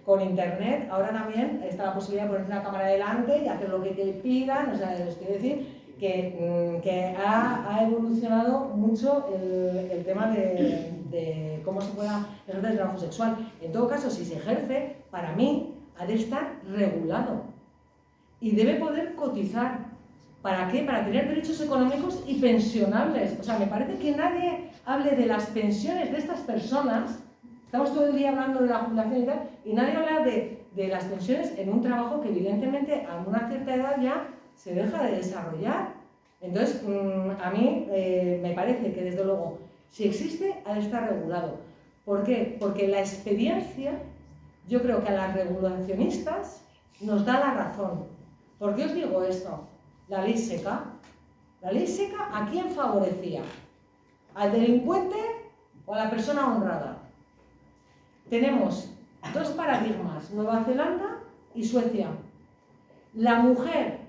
B: con internet ahora también está la posibilidad de poner una cámara delante y hacer lo que te pidan. O sea, les quiero decir que ha evolucionado mucho el tema de cómo se pueda ejercer el trabajo sexual. En todo caso, si se ejerce, para mí ha de estar regulado y debe poder cotizar. ¿Para qué? Para tener derechos económicos y pensionables. O sea, me parece que nadie hable de las pensiones de estas personas. Estamos todo el día hablando de la jubilación y tal, y nadie habla de las pensiones en un trabajo que evidentemente a una cierta edad ya se deja de desarrollar. Entonces, a mí me parece que desde luego, si existe, ha de estar regulado. ¿Por qué? Porque la experiencia, yo creo que a las regulacionistas nos da la razón. ¿Por qué os digo esto? La ley seca. ¿La ley seca a quién favorecía? ¿Al delincuente o a la persona honrada? Tenemos dos paradigmas, Nueva Zelanda y Suecia. La mujer,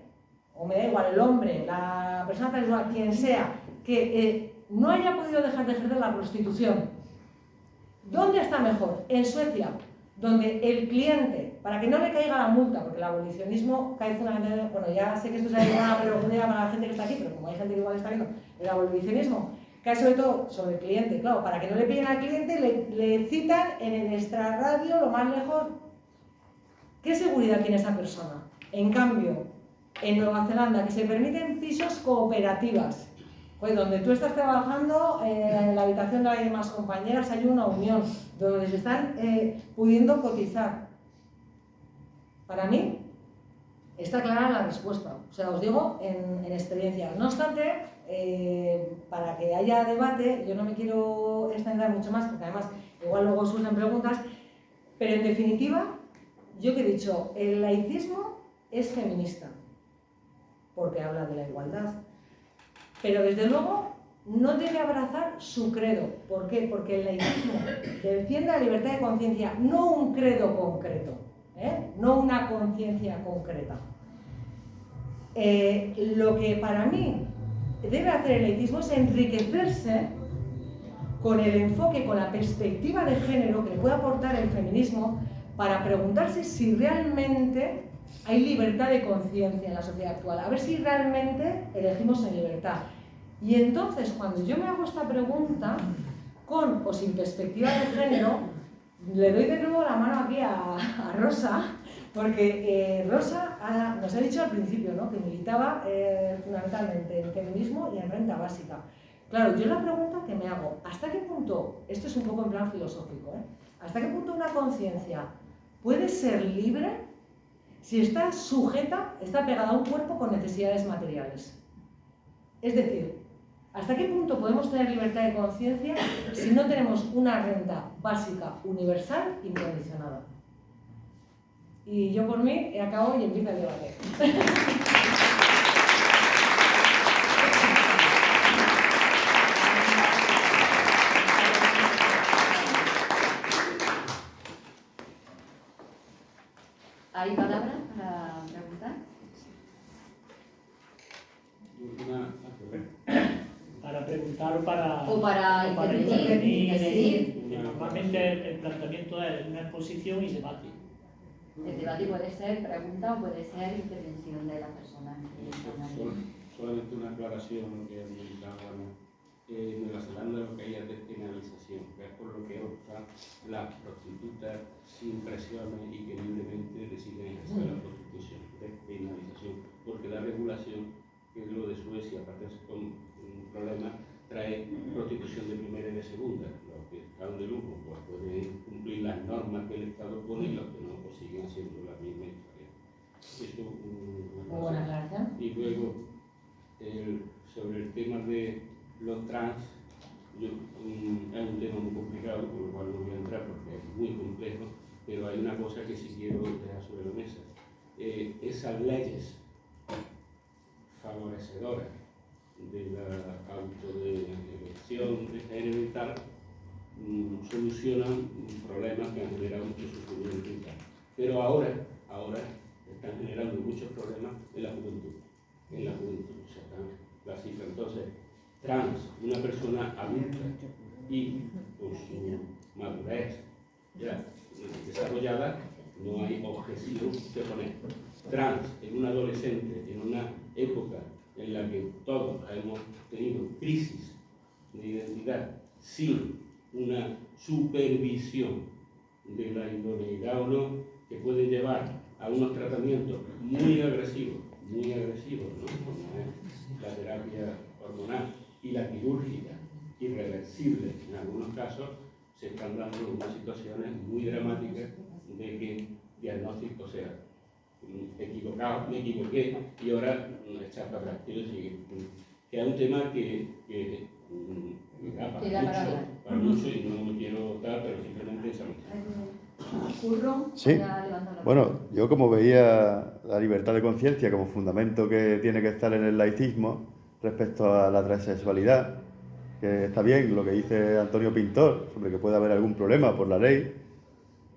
B: o me da igual, el hombre, la persona transexual, quien sea, que no haya podido dejar de ejercer la prostitución, ¿dónde está mejor? En Suecia, donde el cliente, para que no le caiga la multa, porque el abolicionismo cae fundamentalmente, bueno, ya sé que esto es una pregunta para la gente que está aquí, pero como hay gente que igual está viendo, el abolicionismo cae sobre todo sobre el cliente, claro, para que no le pillen al cliente, le citan en el extrarradio, lo más lejos. ¿Qué seguridad tiene esa persona? En cambio, en Nueva Zelanda, que se permiten pisos cooperativas, pues donde tú estás trabajando en la habitación de las demás compañeras, hay una unión, donde se están pudiendo cotizar. Para mí, está clara la respuesta. O sea, os digo en experiencia. No obstante, para que haya debate, yo no me quiero extender mucho más, porque además igual luego surgen preguntas, pero en definitiva, yo que he dicho, el laicismo es feminista, porque habla de la igualdad. Pero desde luego no debe abrazar su credo. ¿Por qué? Porque el laicismo defiende la libertad de conciencia, no un credo concreto, no una conciencia concreta. Lo que para mí debe hacer el laicismo es enriquecerse con el enfoque, con la perspectiva de género que le puede aportar el feminismo para preguntarse si realmente hay libertad de conciencia en la sociedad actual, a ver si realmente elegimos en libertad. Y entonces, cuando yo me hago esta pregunta, con o sin perspectiva de género, le doy de nuevo la mano aquí a Rosa, porque Rosa nos ha dicho al principio, ¿no?, que militaba fundamentalmente en feminismo y en renta básica. Claro, yo la pregunta que me hago, ¿hasta qué punto, esto es un poco en plan filosófico, ¿hasta qué punto una conciencia puede ser libre si está sujeta, está pegada a un cuerpo con necesidades materiales? Es decir, ¿hasta qué punto podemos tener libertad de conciencia si no tenemos una renta básica universal incondicionada? Y yo por mí acabo y empiezo el debate.
A: ¿Hay palabras para preguntar?
D: Para preguntar o
A: O para intervenir, decidir.
D: Normalmente el planteamiento es una exposición y debate.
A: El debate puede ser pregunta o puede ser intervención de la persona que está hablando.
E: Solamente una aclaración a lo que ha indicado Ana. En Nueva Zelanda lo que hay es despenalización, que es por lo que optan las prostitutas sin presiones y que libremente deciden ejercer la prostitución. Despenalización, porque la regulación, que es lo de Suecia, aparte de con un problema, trae prostitución de primera y de segunda. Los que están de lujo pues pueden cumplir las normas que el Estado pone y los que no pues siguen haciendo la misma historia. Esto,
B: Muy buena aclaración.
E: y luego, sobre el tema de los trans, es un tema muy complicado, por lo cual no voy a entrar porque es muy complejo, pero hay una cosa que sí quiero dejar sobre la mesa. Esas leyes favorecedoras de la autoelección de género y tal solucionan problemas que han generado mucho sufrimiento y tal. Pero ahora están generando muchos problemas en la juventud. O sea, la cifra. Entonces, trans, una persona adulta y con su madurez ya desarrollada, no hay objeción de poner. Trans en un adolescente, en una época en la que todos hemos tenido crisis de identidad sin una supervisión de la idoneidad o no, que puede llevar a unos tratamientos muy agresivos, ¿no? Como es la terapia hormonal y la quirúrgica, irreversible en algunos casos, se están dando unas situaciones muy dramáticas de que diagnóstico sea equivocado, me equivoqué y ahora echar para atrás. Quiero decir que es un tema que da para mucho y no me quiero dar, pero simplemente esa
A: Curro,
F: Sí. Bueno, yo como veía la libertad de conciencia como fundamento que tiene que estar en el laicismo respecto a la transexualidad, que está bien lo que dice Antonio Pintor sobre que puede haber algún problema por la ley,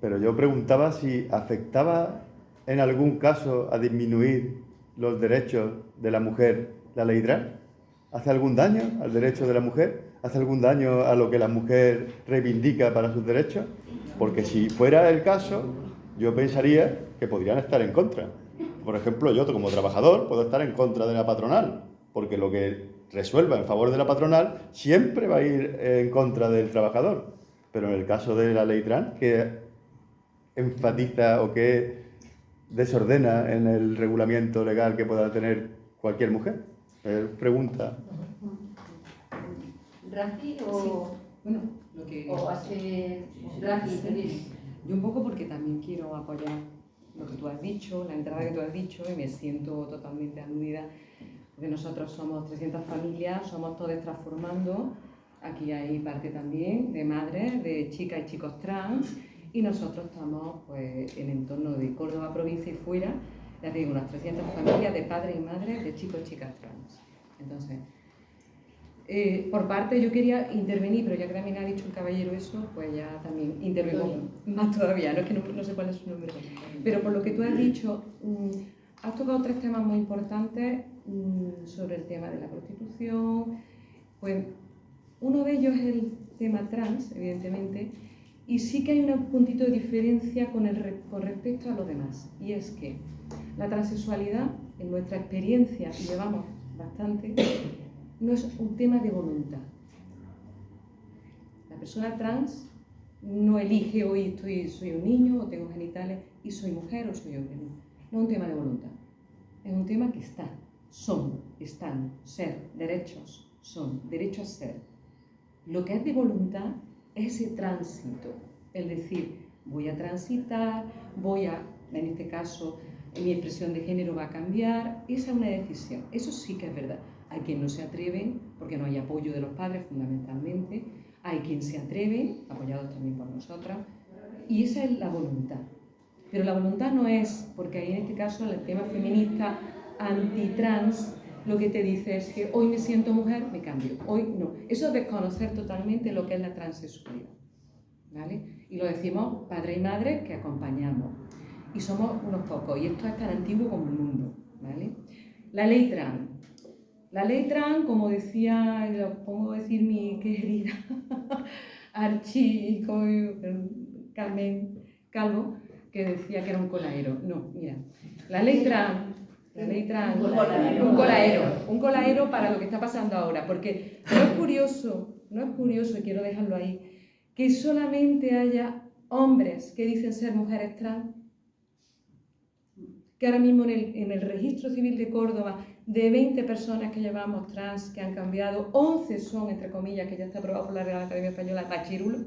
F: pero yo preguntaba si afectaba en algún caso a disminuir los derechos de la mujer la ley trans. ¿Hace algún daño al derecho de la mujer? ¿Hace algún daño a lo que la mujer reivindica para sus derechos? Porque si fuera el caso, yo pensaría que podrían estar en contra. Por ejemplo, yo como trabajador puedo estar en contra de la patronal, porque lo que resuelva en favor de la patronal siempre va a ir en contra del trabajador. Pero en el caso de la ley trans, ¿qué enfatiza o qué desordena en el regulamiento legal que pueda tener cualquier mujer? Pregunta.
A: ¿Rafi
G: Sí.
A: o...?
G: Bueno, lo que...
A: O hace Rafi, interviene.
G: Yo un poco porque también quiero apoyar lo que tú has dicho, la entrada que tú has dicho, y me siento totalmente aludida, porque nosotros somos 300 familias, somos todos transformando, aquí hay parte también de madres, de chicas y chicos trans, y nosotros estamos pues, en el entorno de Córdoba, provincia y fuera, ya te digo, unas 300 familias de padres y madres de chicos y chicas trans. Entonces, por parte yo quería intervenir, pero ya que también ha dicho el caballero eso, pues ya también intervengo más todavía, no es que no sé cuál es su nombre. Pero por lo que tú has dicho, has tocado 3 temas muy importantes sobre el tema de la prostitución. Pues uno de ellos es el tema trans, evidentemente, y sí que hay un puntito de diferencia con respecto a los demás, y es que la transexualidad, en nuestra experiencia, y llevamos bastante, no es un tema de voluntad. La persona trans no elige hoy soy un niño o tengo genitales y soy mujer o soy hombre. No es un tema de voluntad. Es un tema que está, son, están, ser, derechos, son, derecho a ser. Lo que es de voluntad es ese tránsito, es decir, voy a transitar, en este caso, mi expresión de género va a cambiar, esa es una decisión, eso sí que es verdad. Hay quien no se atreven, porque no hay apoyo de los padres fundamentalmente, hay quien se atreve, apoyados también por nosotras, y esa es la voluntad. Pero la voluntad no es, porque ahí en este caso el tema feminista antitrans lo que te dice es que hoy me siento mujer, me cambio, hoy no. Eso es desconocer totalmente lo que es la transexualidad, ¿vale? Y lo decimos padres y madres que acompañamos. Y somos unos pocos, y esto es tan antiguo como el mundo, ¿vale? La ley trans. La ley trans, como decía, y lo pongo a decir mi querida Archie Carmen Calvo, que decía que era un colaero. No, mira, la ley trans, un colaero para lo que está pasando ahora, porque no es curioso, y quiero dejarlo ahí, que solamente haya hombres que dicen ser mujeres trans, que ahora mismo en el registro civil de Córdoba, de 20 personas que llevamos trans, que han cambiado, 11 son, entre comillas, que ya está aprobado por la Real Academia Española, machirulo.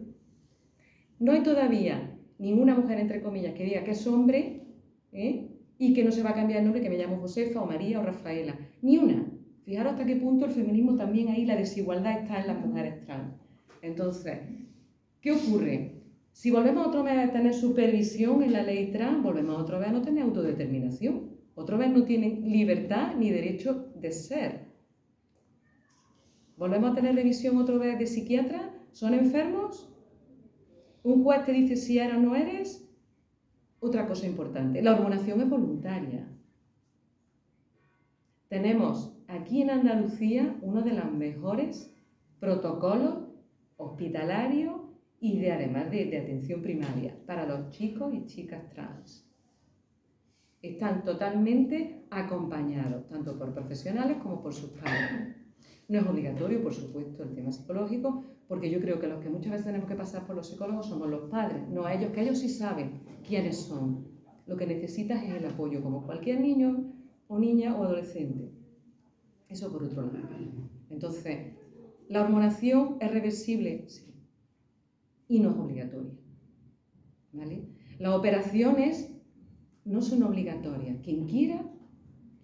G: No hay todavía ninguna mujer, entre comillas, que diga que es hombre, y que no se va a cambiar el nombre, que me llamo Josefa o María o Rafaela. Ni una. Fijaros hasta qué punto el feminismo también ahí, la desigualdad está en las mujeres trans. Entonces, ¿qué ocurre? Si volvemos otra vez a tener supervisión en la ley trans, volvemos otra vez a no tener autodeterminación. Otra vez no tienen libertad ni derecho de ser. Volvemos a tener revisión otra vez de psiquiatras. ¿Son enfermos? Un juez te dice si eres o no eres. Otra cosa importante, la hormonación es voluntaria. Tenemos aquí en Andalucía uno de los mejores protocolos hospitalarios y además de atención primaria para los chicos y chicas trans. Están totalmente acompañados, tanto por profesionales como por sus padres. No es obligatorio, por supuesto, el tema psicológico, porque yo creo que los que muchas veces tenemos que pasar por los psicólogos somos los padres, no a ellos, que ellos sí saben quiénes son. Lo que necesitas es el apoyo, como cualquier niño o niña o adolescente. Eso por otro lado. Entonces, ¿la hormonación es reversible? Sí. Y no es obligatoria, ¿vale? Las operaciones no son obligatorias. Quien quiera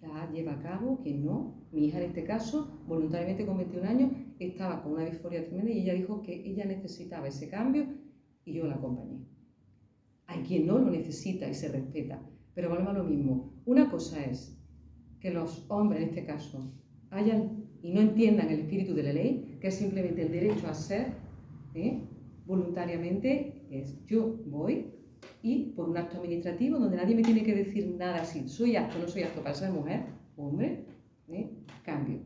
G: la lleva a cabo, quien no. Mi hija en este caso, voluntariamente con 21 años, estaba con una disforia tremenda y ella dijo que ella necesitaba ese cambio y yo la acompañé. Hay quien no lo necesita y se respeta, pero volvemos a lo mismo. Una cosa es que los hombres en este caso hayan y no entiendan el espíritu de la ley, que es simplemente el derecho a ser, voluntariamente, es yo voy y por un acto administrativo donde nadie me tiene que decir nada así, soy apto o no soy apto para ser mujer, hombre, cambio.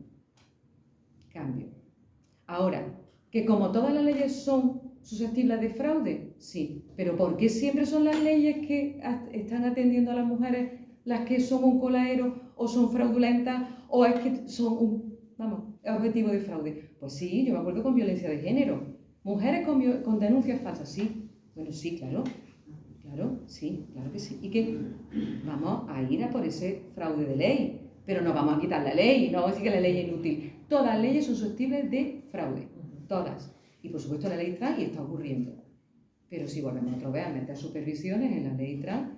G: Ahora, que como todas las leyes son susceptibles de fraude, sí, pero ¿por qué siempre son las leyes que están atendiendo a las mujeres las que son un colaero o son fraudulentas o es que son un objetivo de fraude? Pues sí, yo me acuerdo con violencia de género. Mujeres con denuncias falsas, sí. Bueno, sí, claro, sí, claro que sí. Y que vamos a ir a por ese fraude de ley, pero no vamos a quitar la ley, no vamos a decir que la ley es inútil. Todas las leyes son susceptibles de fraude, todas. Y por supuesto la ley trans y está ocurriendo. Pero si volvemos otra vez a meter supervisiones en la ley trans,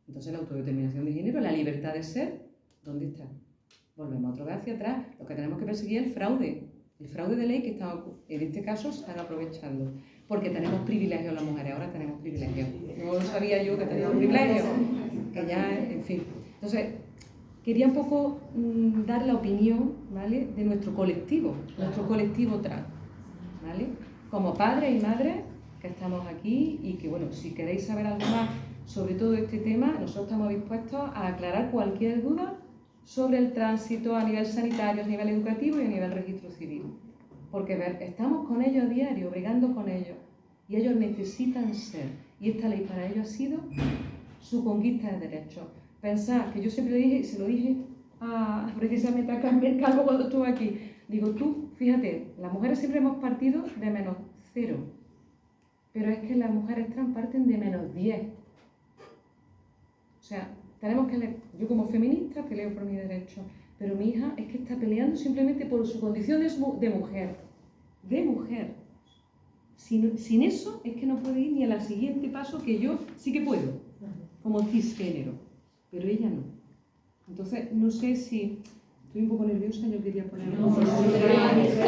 G: entonces la autodeterminación de género, la libertad de ser, ¿dónde está? Volvemos otra vez hacia atrás. Lo que tenemos que perseguir es el fraude de ley que están, en este caso se están aprovechando. Porque tenemos privilegios las mujeres, ahora tenemos privilegios. No lo sabía yo que teníamos privilegios, que ya, en fin. Entonces, quería un poco dar la opinión, ¿vale?, de nuestro colectivo trans, ¿vale? Como padres y madres que estamos aquí y que, bueno, si queréis saber algo más sobre todo este tema, nosotros estamos dispuestos a aclarar cualquier duda sobre el tránsito a nivel sanitario, a nivel educativo y a nivel registro civil. Porque estamos con ellos a diario, bregando con ellos, y ellos necesitan ser. Y esta ley para ellos ha sido su conquista de derechos. Pensad que yo siempre le dije, y se lo dije precisamente a Carmen Calvo cuando estuve aquí, digo, tú, fíjate, las mujeres siempre hemos partido de -0, pero es que las mujeres trans parten de -10. O sea, tenemos que leer, yo como feminista peleo por mi derecho, pero mi hija es que está peleando simplemente por su condición de mujer. Sin eso es que no puede ir ni al siguiente paso que yo sí que puedo, como cisgénero, pero ella no. Entonces, no sé si Estoy un poco nerviosa, yo quería poner
A: No, sobre la mesa.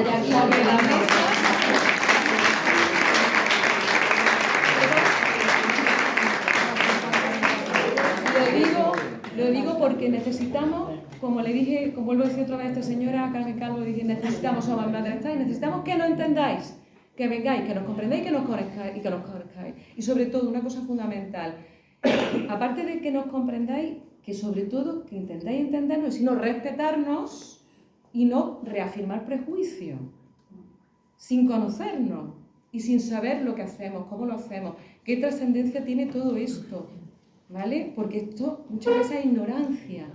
G: Lo digo porque necesitamos, como le dije, como vuelvo a decir otra vez a esta señora, Carmen Calvo, dije, necesitamos, somos madres, y necesitamos que nos entendáis, que vengáis, que nos comprendáis, que nos conozcáis y que nos conozcáis. Y sobre todo, una cosa fundamental, aparte de que nos comprendáis, que sobre todo que intentáis entendernos, sino respetarnos y no reafirmar prejuicios, sin conocernos y sin saber lo que hacemos, cómo lo hacemos, qué trascendencia tiene todo esto, ¿vale? Porque esto muchas veces es ignorancia.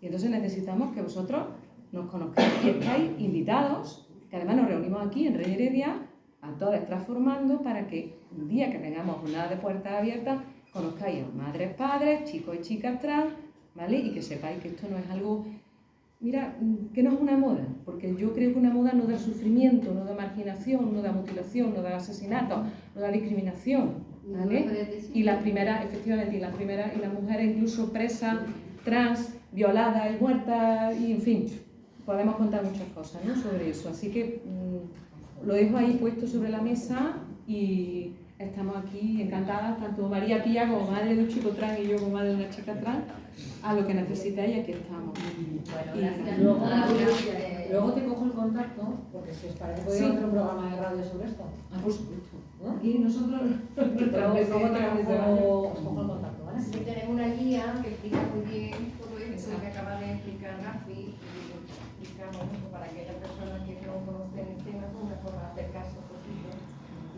G: Y entonces necesitamos que vosotros nos conozcáis y estáis invitados, que además nos reunimos aquí en Rey Heredia, a todas transformando, para que un día que tengamos jornada de puertas abiertas, conozcáis a madres, padres, chicos y chicas trans, ¿vale? Y que sepáis que esto no es algo, mira, que no es una moda, porque yo creo que una moda no da sufrimiento, no da marginación, no da mutilación, no da asesinato, no da discriminación, ¿vale? Y las primeras, efectivamente, y las mujeres incluso presas, trans, violadas y muertas, y en fin, podemos contar muchas cosas, ¿no?, sobre eso. Así que lo dejo ahí puesto sobre la mesa y estamos aquí encantadas, tanto María Pía como madre de un chico trans y yo como madre de una chica trans, a lo que necesitéis, aquí estamos.
A: Bueno,
G: Y
A: gracias.
B: Luego te cojo el contacto, porque si os parece podemos hacer un programa de radio sobre esto.
G: por supuesto.
B: ¿No?
G: Aquí nosotros
B: Luego te cojo el contacto, ¿vale?
H: Sí, tenemos una guía que explica muy bien todo esto que acaba de explicar Rafi, y explicamos para aquellas personas que no conocen el tema, una forma de acercarse un poquito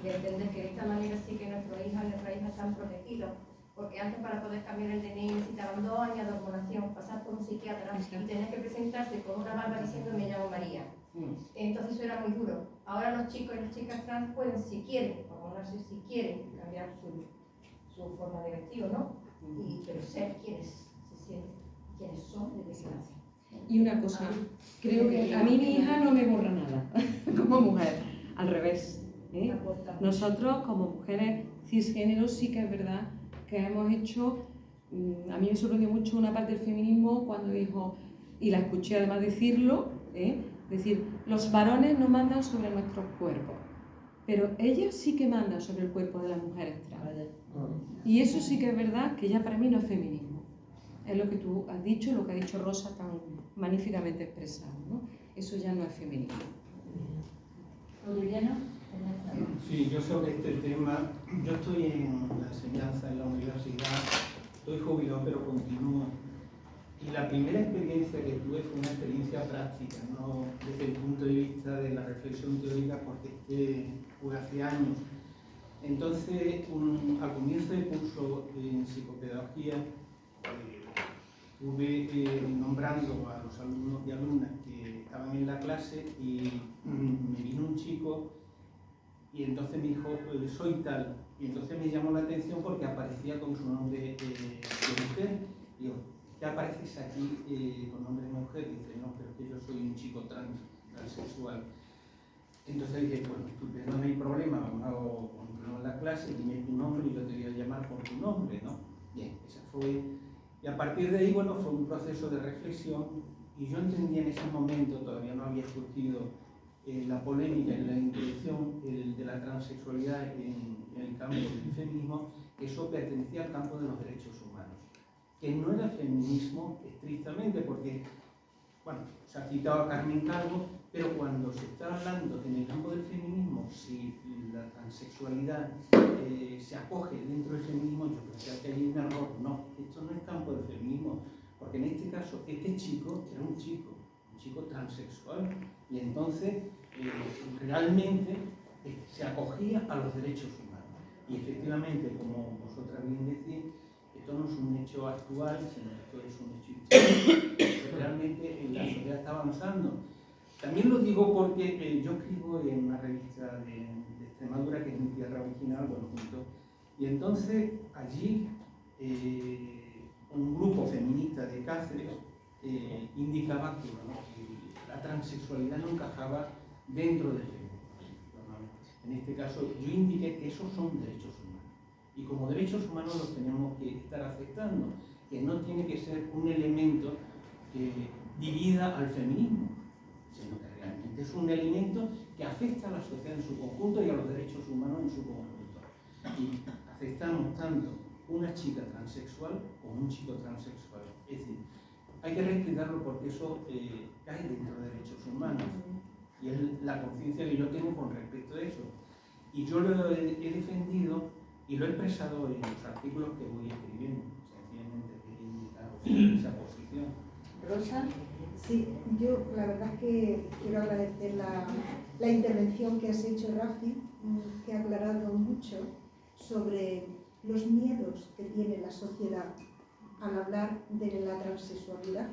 H: y de entender que de esta manera sí que nuestras hijas están protegidos, porque antes para poder cambiar el DNI necesitaban 2 años de hormonación, pasar por un psiquiatra y tener que presentarse con una barba diciendo me llamo María. Entonces eso era muy duro. Ahora los chicos y las chicas trans pueden, si quieren, hormonarse, si quieren cambiar su forma de vestir, ¿no? Pero ser quienes se sienten, quienes son desde que nacen.
G: Y una cosa, creo que a mí mi hija no me borra nada como mujer, al revés, ¿eh? Nosotros como mujeres cisgénero sí que es verdad que hemos hecho, a mí me sorprendió mucho una parte del feminismo cuando dijo, y la escuché además decirlo, decir, los varones no mandan sobre nuestros cuerpos, pero ellas sí que mandan sobre el cuerpo de las mujeres trans. Y eso sí que es verdad que ya para mí no es feminismo. Es lo que tú has dicho, lo que ha dicho Rosa tan magníficamente expresado, ¿no? Eso ya no es feminismo.
A: Aureliano.
I: Sí, yo sobre este tema, yo estoy en la enseñanza en la universidad, estoy jubilado pero continúo. Y la primera experiencia que tuve fue una experiencia práctica, no desde el punto de vista de la reflexión teórica, porque fue hace años. Entonces, al comienzo del curso en psicopedagogía, estuve nombrando a los alumnos y alumnas que estaban en la clase y me vino un chico y entonces me dijo, soy tal. Y entonces me llamó la atención porque aparecía con su nombre de mujer. Y yo, ¿qué apareces aquí con nombre de mujer? Y dice, no, pero es que yo soy un chico transexual. Entonces dije, bueno, estupendo, no hay problema, vamos a continuar la clase, dime tu nombre y yo te voy a llamar por tu nombre, ¿no? Bien, esa fue. Y a partir de ahí, bueno, fue un proceso de reflexión y yo entendía en ese momento, todavía no había surgido la polémica y la introducción de la transexualidad en el campo del feminismo, que eso pertenecía al campo de los derechos humanos, que no era feminismo estrictamente, porque, bueno, se ha citado a Carmen Calvo, pero cuando se está hablando en el campo del feminismo, si la transexualidad se acoge dentro del feminismo, yo creo que hay un error. No, esto no es campo del feminismo, porque en este caso, este chico era un chico transexual, y entonces realmente se acogía a los derechos humanos. Y efectivamente, como vosotras bien decís, esto no es un hecho actual, sino que esto es un hecho histórico. Realmente la sociedad está avanzando. También lo digo porque yo escribo en una revista de Extremadura, que es mi tierra original, bueno, junto, y entonces allí un grupo feminista de Cáceres indicaba que, bueno, que la transexualidad no encajaba dentro del feminismo. En este caso yo indiqué que esos son derechos humanos, y como derechos humanos los tenemos que estar aceptando, que no tiene que ser un elemento divida al feminismo, sino que realmente es un elemento que afecta a la sociedad en su conjunto y a los derechos humanos en su conjunto. Y aceptamos tanto una chica transexual como un chico transexual. Es decir, hay que respetarlo porque eso cae dentro de derechos humanos. Y es la conciencia que yo tengo con respecto a eso. Y yo lo he defendido y lo he expresado en los artículos que voy escribiendo. Sencillamente quería indicaros esa posición.
C: Rosa. Sí, yo la verdad es que quiero agradecer la intervención que has hecho, Rafi, que ha aclarado mucho sobre los miedos que tiene la sociedad al hablar de la transexualidad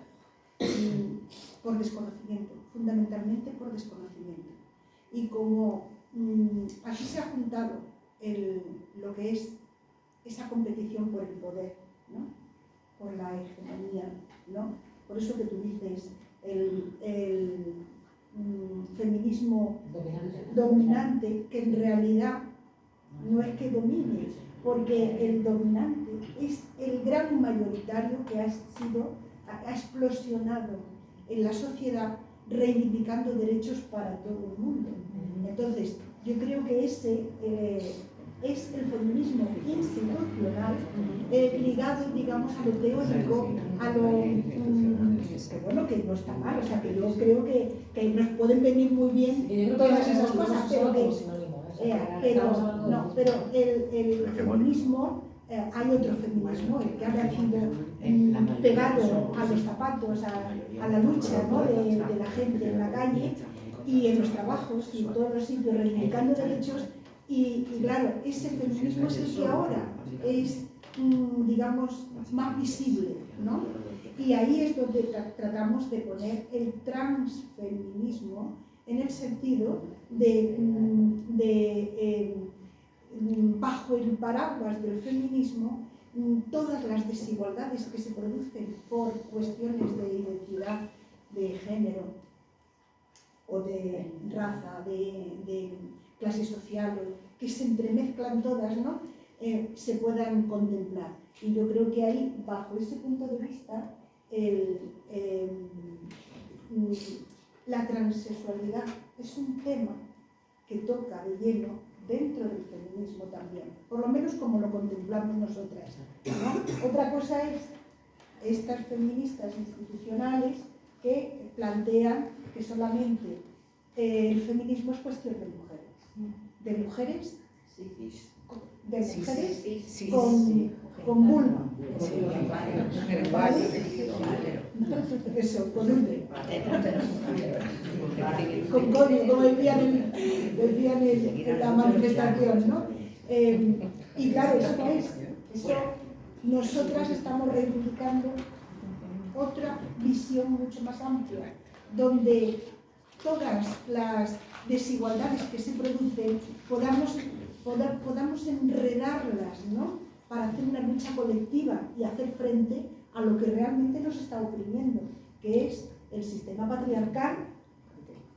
C: por desconocimiento, fundamentalmente por desconocimiento. Y como aquí se ha juntado lo que es esa competición por el poder, ¿no? Por la hegemonía, ¿no? Por eso que tú dices, el feminismo dominante, que en realidad no es que domine, porque el dominante es el gran mayoritario que ha explosionado en la sociedad reivindicando derechos para todo el mundo. Entonces, yo creo que ese es el feminismo institucional ligado, digamos, a lo teórico, a lo que bueno, que no está mal, o sea, que yo creo que nos pueden venir muy bien todas esas cosas, pero que pero el feminismo, hay otro feminismo, el que ha sido pegado a los zapatos, a la lucha, ¿no? de la gente en la calle y en los trabajos y en todos los sitios reivindicando derechos. Y claro, ese feminismo es el que ahora es, digamos, más visible, ¿no? Y ahí es donde tratamos de poner el transfeminismo en el sentido bajo el paraguas del feminismo, todas las desigualdades que se producen por cuestiones de identidad de género o de raza, de clase social, que se entremezclan todas, ¿no? Se puedan contemplar. Y yo creo que ahí, bajo ese punto de vista, la transexualidad es un tema que toca de lleno dentro del feminismo también, por lo menos como lo contemplamos nosotras, ¿no? Otra cosa es estas feministas institucionales que plantean que solamente el feminismo es cuestión de mujeres con vulva, ¿vale? Eso, con código, como decían en la manifestación, ¿no? Y claro, eso no es. Eso, nosotras estamos reivindicando otra visión mucho más amplia, donde todas las desigualdades que se producen podamos enredarlas, ¿no? Para hacer una lucha colectiva y hacer frente a lo que realmente nos está oprimiendo, que es el sistema patriarcal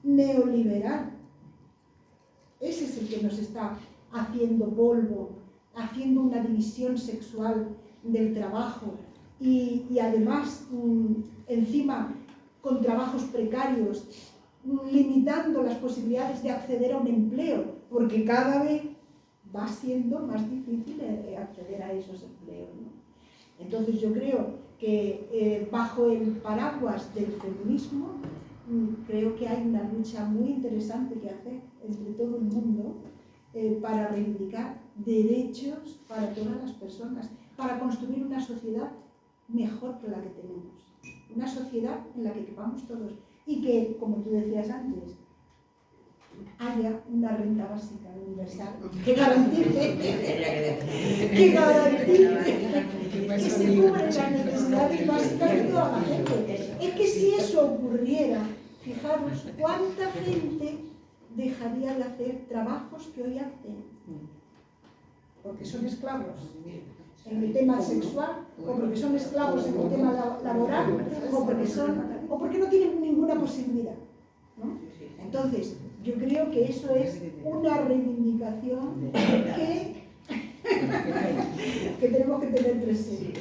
C: neoliberal. Ese es el que nos está haciendo polvo, haciendo una división sexual del trabajo y además encima con trabajos precarios, limitando las posibilidades de acceder a un empleo, porque cada vez va siendo más difícil acceder a esos empleos, ¿no? Entonces yo creo que bajo el paraguas del feminismo creo que hay una lucha muy interesante que hacer entre todo el mundo para reivindicar derechos para todas las personas, para construir una sociedad mejor que la que tenemos, una sociedad en la que quepamos todos y que, como tú decías antes, haya una renta básica universal que garantice que se cubren las necesidades básicas de toda la gente. Es que si eso ocurriera, fijaros cuánta gente dejaría de hacer trabajos que hoy hacen, porque son esclavos en el tema sexual, o porque son esclavos en el tema laboral, o porque no tienen ninguna posibilidad, ¿no? Entonces, yo creo que eso es una reivindicación que tenemos que tener presente.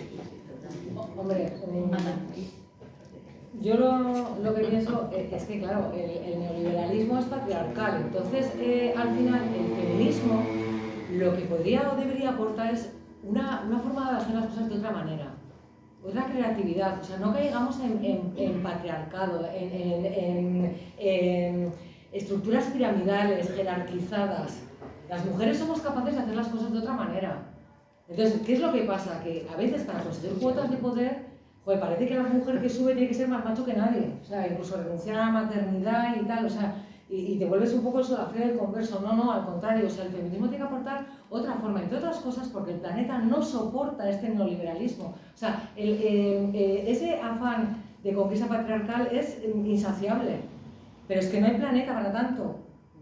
B: Hombre, Yo lo que pienso es que, claro, el neoliberalismo es patriarcal, entonces al final el feminismo lo que podría o debería aportar es una forma de hacer las cosas de otra manera, otra creatividad, o sea, no caigamos en patriarcado, en estructuras piramidales, jerarquizadas. Las mujeres somos capaces de hacer las cosas de otra manera. Entonces, ¿qué es lo que pasa? Que a veces para conseguir cuotas de poder, joder, parece que la mujer que sube tiene que ser más macho que nadie. O sea, incluso renunciar a la maternidad y tal, o sea, y te vuelves un poco eso la fe del converso. No, al contrario, o sea, el feminismo tiene que aportar otra forma, entre otras cosas porque el planeta no soporta este neoliberalismo. O sea, ese afán de conquista patriarcal es insaciable, pero es que no hay planeta para tanto.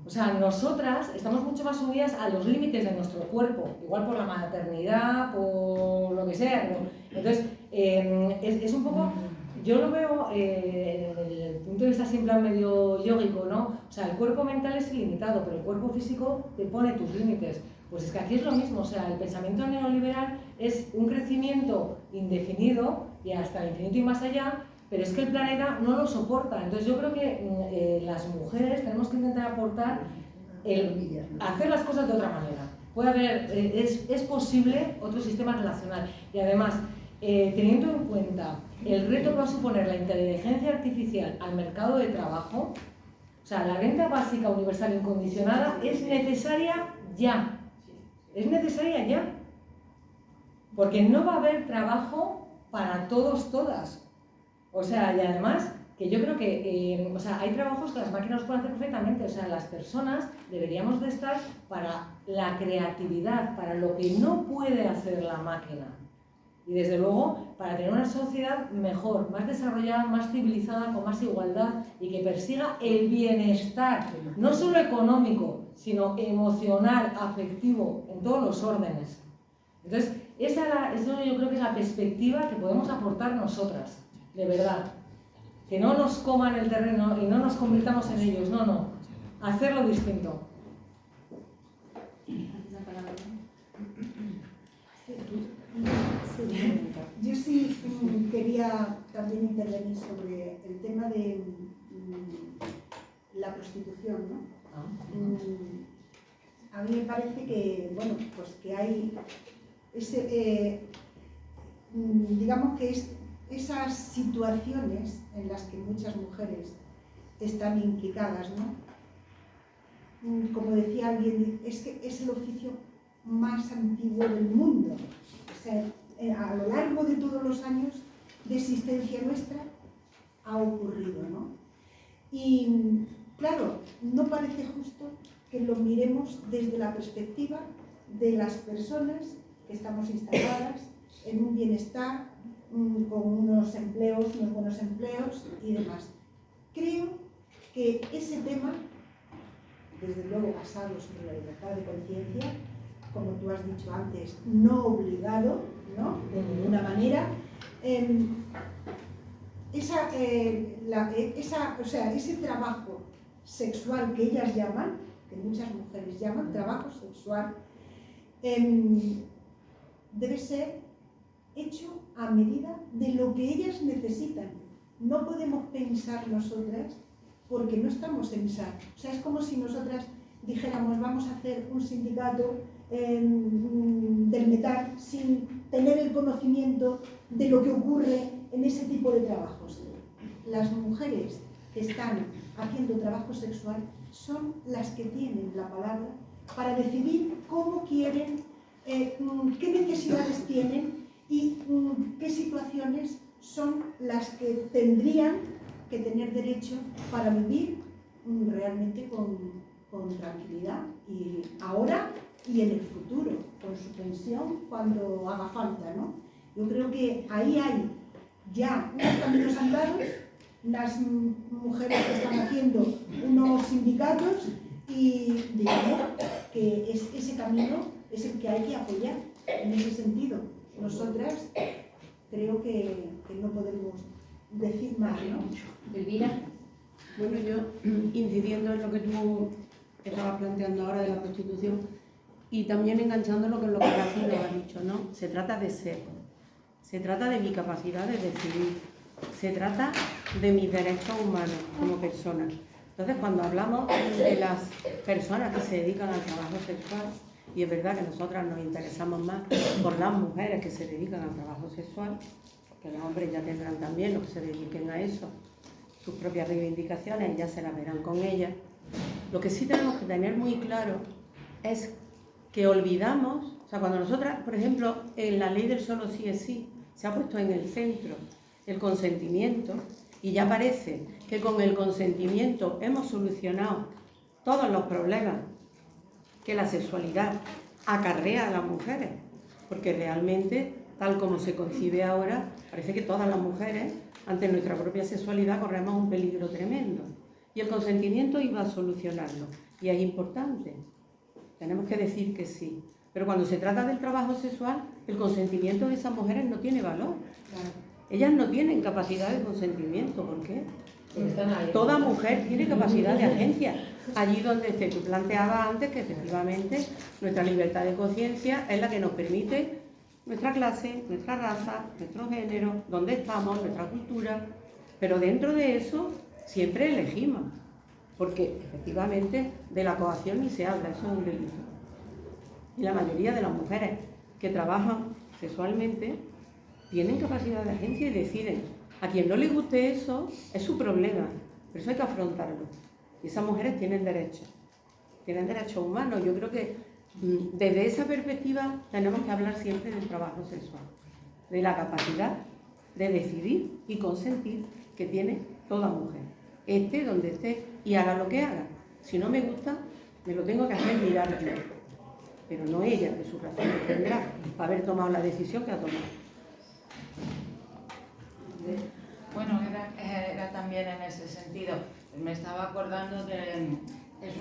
B: O sea, nosotras estamos mucho más unidas a los límites de nuestro cuerpo, igual por la maternidad, por lo que sea. Entonces, es un poco, yo lo veo desde el punto de vista siempre medio yógico, ¿no? O sea, el cuerpo mental es ilimitado, pero el cuerpo físico te pone tus límites. Pues es que aquí es lo mismo, o sea, el pensamiento neoliberal es un crecimiento indefinido y hasta el infinito y más allá, pero es que el planeta no lo soporta. Entonces yo creo que las mujeres tenemos que intentar aportar hacer las cosas de otra manera. Puede haber, es posible otro sistema relacional. Y además, teniendo en cuenta el reto que va a suponer la inteligencia artificial al mercado de trabajo, o sea, la renta básica universal incondicionada es necesaria ya. Es necesaria ya. Porque no va a haber trabajo para todos, todas. O sea, y además, que yo creo que o sea, hay trabajos que las máquinas pueden hacer perfectamente. O sea, las personas deberíamos de estar para la creatividad, para lo que no puede hacer la máquina. Y desde luego, para tener una sociedad mejor, más desarrollada, más civilizada, con más igualdad y que persiga el bienestar, no solo económico, sino emocional, afectivo, en todos los órdenes. Entonces, eso yo creo que es la perspectiva que podemos aportar nosotras. De verdad, que no nos coman el terreno y no nos convirtamos en ellos, no, hacerlo distinto.
C: Yo sí quería también intervenir sobre el tema de la prostitución, ¿no? A mí me parece que, bueno, pues que hay digamos que esas situaciones en las que muchas mujeres están implicadas, ¿no? Como decía alguien, es que es el oficio más antiguo del mundo. O sea, a lo largo de todos los años de existencia nuestra ha ocurrido, ¿no? Y claro, no parece justo que lo miremos desde la perspectiva de las personas que estamos instaladas en un bienestar, con unos empleos, unos buenos empleos y demás. Creo que ese tema, desde luego basado sobre la libertad de conciencia, como tú has dicho antes, no obligado, ¿no? De ninguna manera, ese trabajo sexual que ellas llaman, que muchas mujeres llaman trabajo sexual, debe ser hecho a medida de lo que ellas necesitan. No podemos pensar nosotras porque no estamos en esa. O sea, es como si nosotras dijéramos vamos a hacer un sindicato del metal sin tener el conocimiento de lo que ocurre en ese tipo de trabajos. Las mujeres que están haciendo trabajo sexual son las que tienen la palabra para decidir cómo quieren, qué necesidades tienen y qué situaciones son las que tendrían que tener derecho para vivir realmente con tranquilidad, y ahora y en el futuro, con su pensión cuando haga falta, ¿no? Yo creo que ahí hay ya unos caminos andados, las mujeres que están haciendo unos sindicatos, y digamos que ese camino es el que hay que apoyar en ese sentido. Nosotras creo que no podemos decir más, ¿no?
A: Elvira.
J: Bueno, yo incidiendo en lo que tú estabas planteando ahora de la prostitución y también enganchando lo que Rafi nos ha dicho, ¿no? Se trata de ser, se trata de mi capacidad de decidir, se trata de mis derechos humanos como persona. Entonces, cuando hablamos de las personas que se dedican al trabajo sexual, y es verdad que nosotras nos interesamos más por las mujeres que se dedican al trabajo sexual, que los hombres ya tendrán también los que se dediquen a eso, sus propias reivindicaciones, y ya se las verán con ellas. Lo que sí tenemos que tener muy claro es que olvidamos, o sea, cuando nosotras, por ejemplo, en la ley del solo sí es sí, se ha puesto en el centro el consentimiento, y ya parece que con el consentimiento hemos solucionado todos los problemas que la sexualidad acarrea a las mujeres, porque realmente, tal como se concibe ahora, parece que todas las mujeres, ante nuestra propia sexualidad, corremos un peligro tremendo. Y el consentimiento iba a solucionarlo. Y es importante. Tenemos que decir que sí. Pero cuando se trata del trabajo sexual, el consentimiento de esas mujeres no tiene valor. Ellas no tienen capacidad de consentimiento. ¿Por qué? Toda mujer tiene capacidad de agencia. Allí donde se planteaba antes que efectivamente nuestra libertad de conciencia es la que nos permite nuestra clase, nuestra raza, nuestro género, dónde estamos, nuestra cultura. Pero dentro de eso siempre elegimos, porque efectivamente de la coacción ni se habla, eso es un delito. Y la mayoría de las mujeres que trabajan sexualmente tienen capacidad de agencia y deciden. A quien no le guste eso es su problema, pero eso hay que afrontarlo. Y esas mujeres tienen derechos humanos. Yo creo que desde esa perspectiva tenemos que hablar siempre del trabajo sexual, de la capacidad de decidir y consentir que tiene toda mujer, esté donde esté y haga lo que haga. Si no me gusta, me lo tengo que hacer mirar yo, pero no ella, que su razón tendrá para haber tomado la decisión que ha tomado.
K: Bueno, era también en ese sentido. Me estaba acordando de... el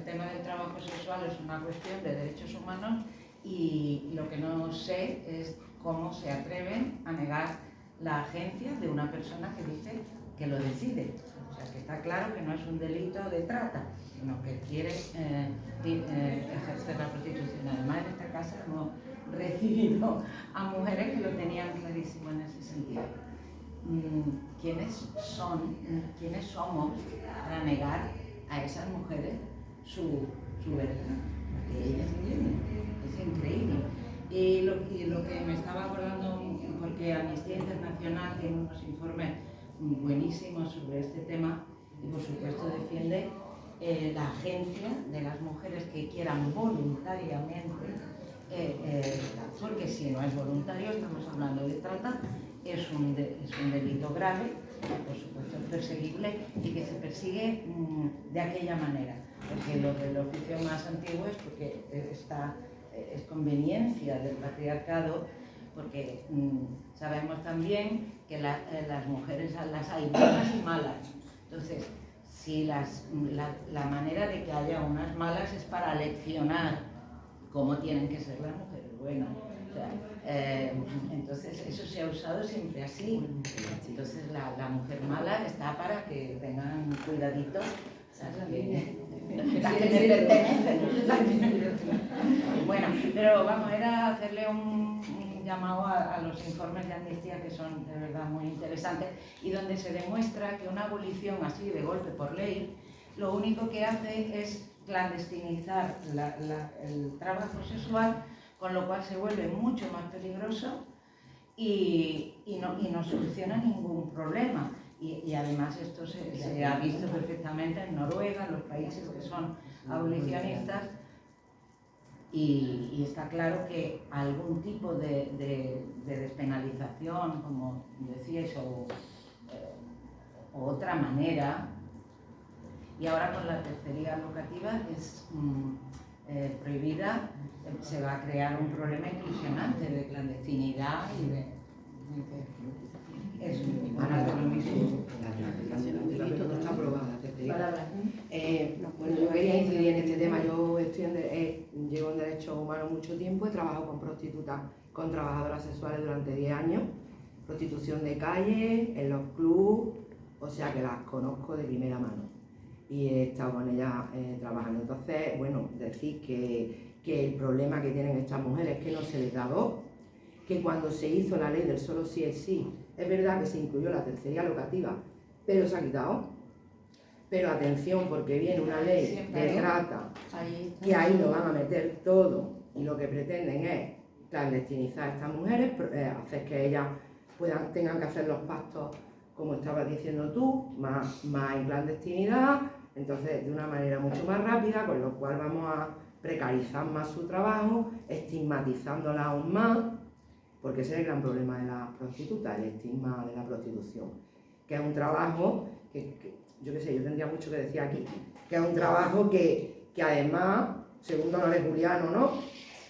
K: tema del trabajo sexual es una cuestión de derechos humanos y lo que no sé es cómo se atreven a negar la agencia de una persona que dice que lo decide. O sea, que está claro que no es un delito de trata, sino que quiere ejercer la prostitución. Además, en esta casa hemos recibido a mujeres que lo tenían clarísimo en ese sentido. ¿Quiénes somos para negar a esas mujeres su verdad? Porque ellas entienden, es increíble. Y lo que me estaba acordando, porque Amnistía Internacional tiene unos informes buenísimos sobre este tema y por supuesto defiende la agencia de las mujeres que quieran voluntariamente, porque si no es voluntario, estamos hablando de trata, es un delito grave, por supuesto es perseguible y que se persigue de aquella manera, porque lo del oficio más antiguo es porque es conveniencia del patriarcado, porque sabemos también que las mujeres las hay buenas y malas. Entonces, si la manera de que haya unas malas es para leccionar cómo tienen que ser las mujeres buenas. O sea, entonces eso se ha usado siempre así. Entonces la mujer mala está para que tengan cuidadito, ¿sabes? Las que me pertenecen. Bueno, pero vamos, era hacerle un llamado a los informes de Amnistía, que son de verdad muy interesantes, y donde se demuestra que una abolición así de golpe por ley, lo único que hace es clandestinizar el trabajo sexual, con lo cual se vuelve mucho más peligroso y no soluciona ningún problema. Y además esto se ha visto perfectamente en Noruega, en los países que son abolicionistas, y está claro que algún tipo de despenalización, como decíais, o otra manera, y ahora con la tercería locativa es prohibida, se va a crear un problema impresionante de clandestinidad y de... Es para lo mismo.
L: La delito no está aprobada. Bueno, yo quería incidir en este tema. Yo llevo en derechos humanos mucho tiempo, he trabajado con prostitutas, con trabajadoras sexuales durante 10 años, prostitución de calle, en los clubs, o sea que las conozco de primera mano y he estado con ellas trabajando. Entonces, bueno, decir que el problema que tienen estas mujeres es que no se les da voz, que cuando se hizo la ley del solo sí es sí, Es verdad que se incluyó la tercería locativa, pero se ha quitado. Pero atención, porque viene una ley de trata, que ahí lo van a meter todo, y lo que pretenden es clandestinizar a estas mujeres, hacer que ellas tengan que hacer los pactos, como estabas diciendo tú, más en clandestinidad, entonces de una manera mucho más rápida, con lo cual vamos a precarizar más su trabajo, estigmatizándola aún más, porque ese es el gran problema de las prostitutas, el estigma de la prostitución, que es un trabajo yo qué sé, yo tendría mucho que decir aquí, que es un trabajo que además, según Don Ole Juliano, ¿no?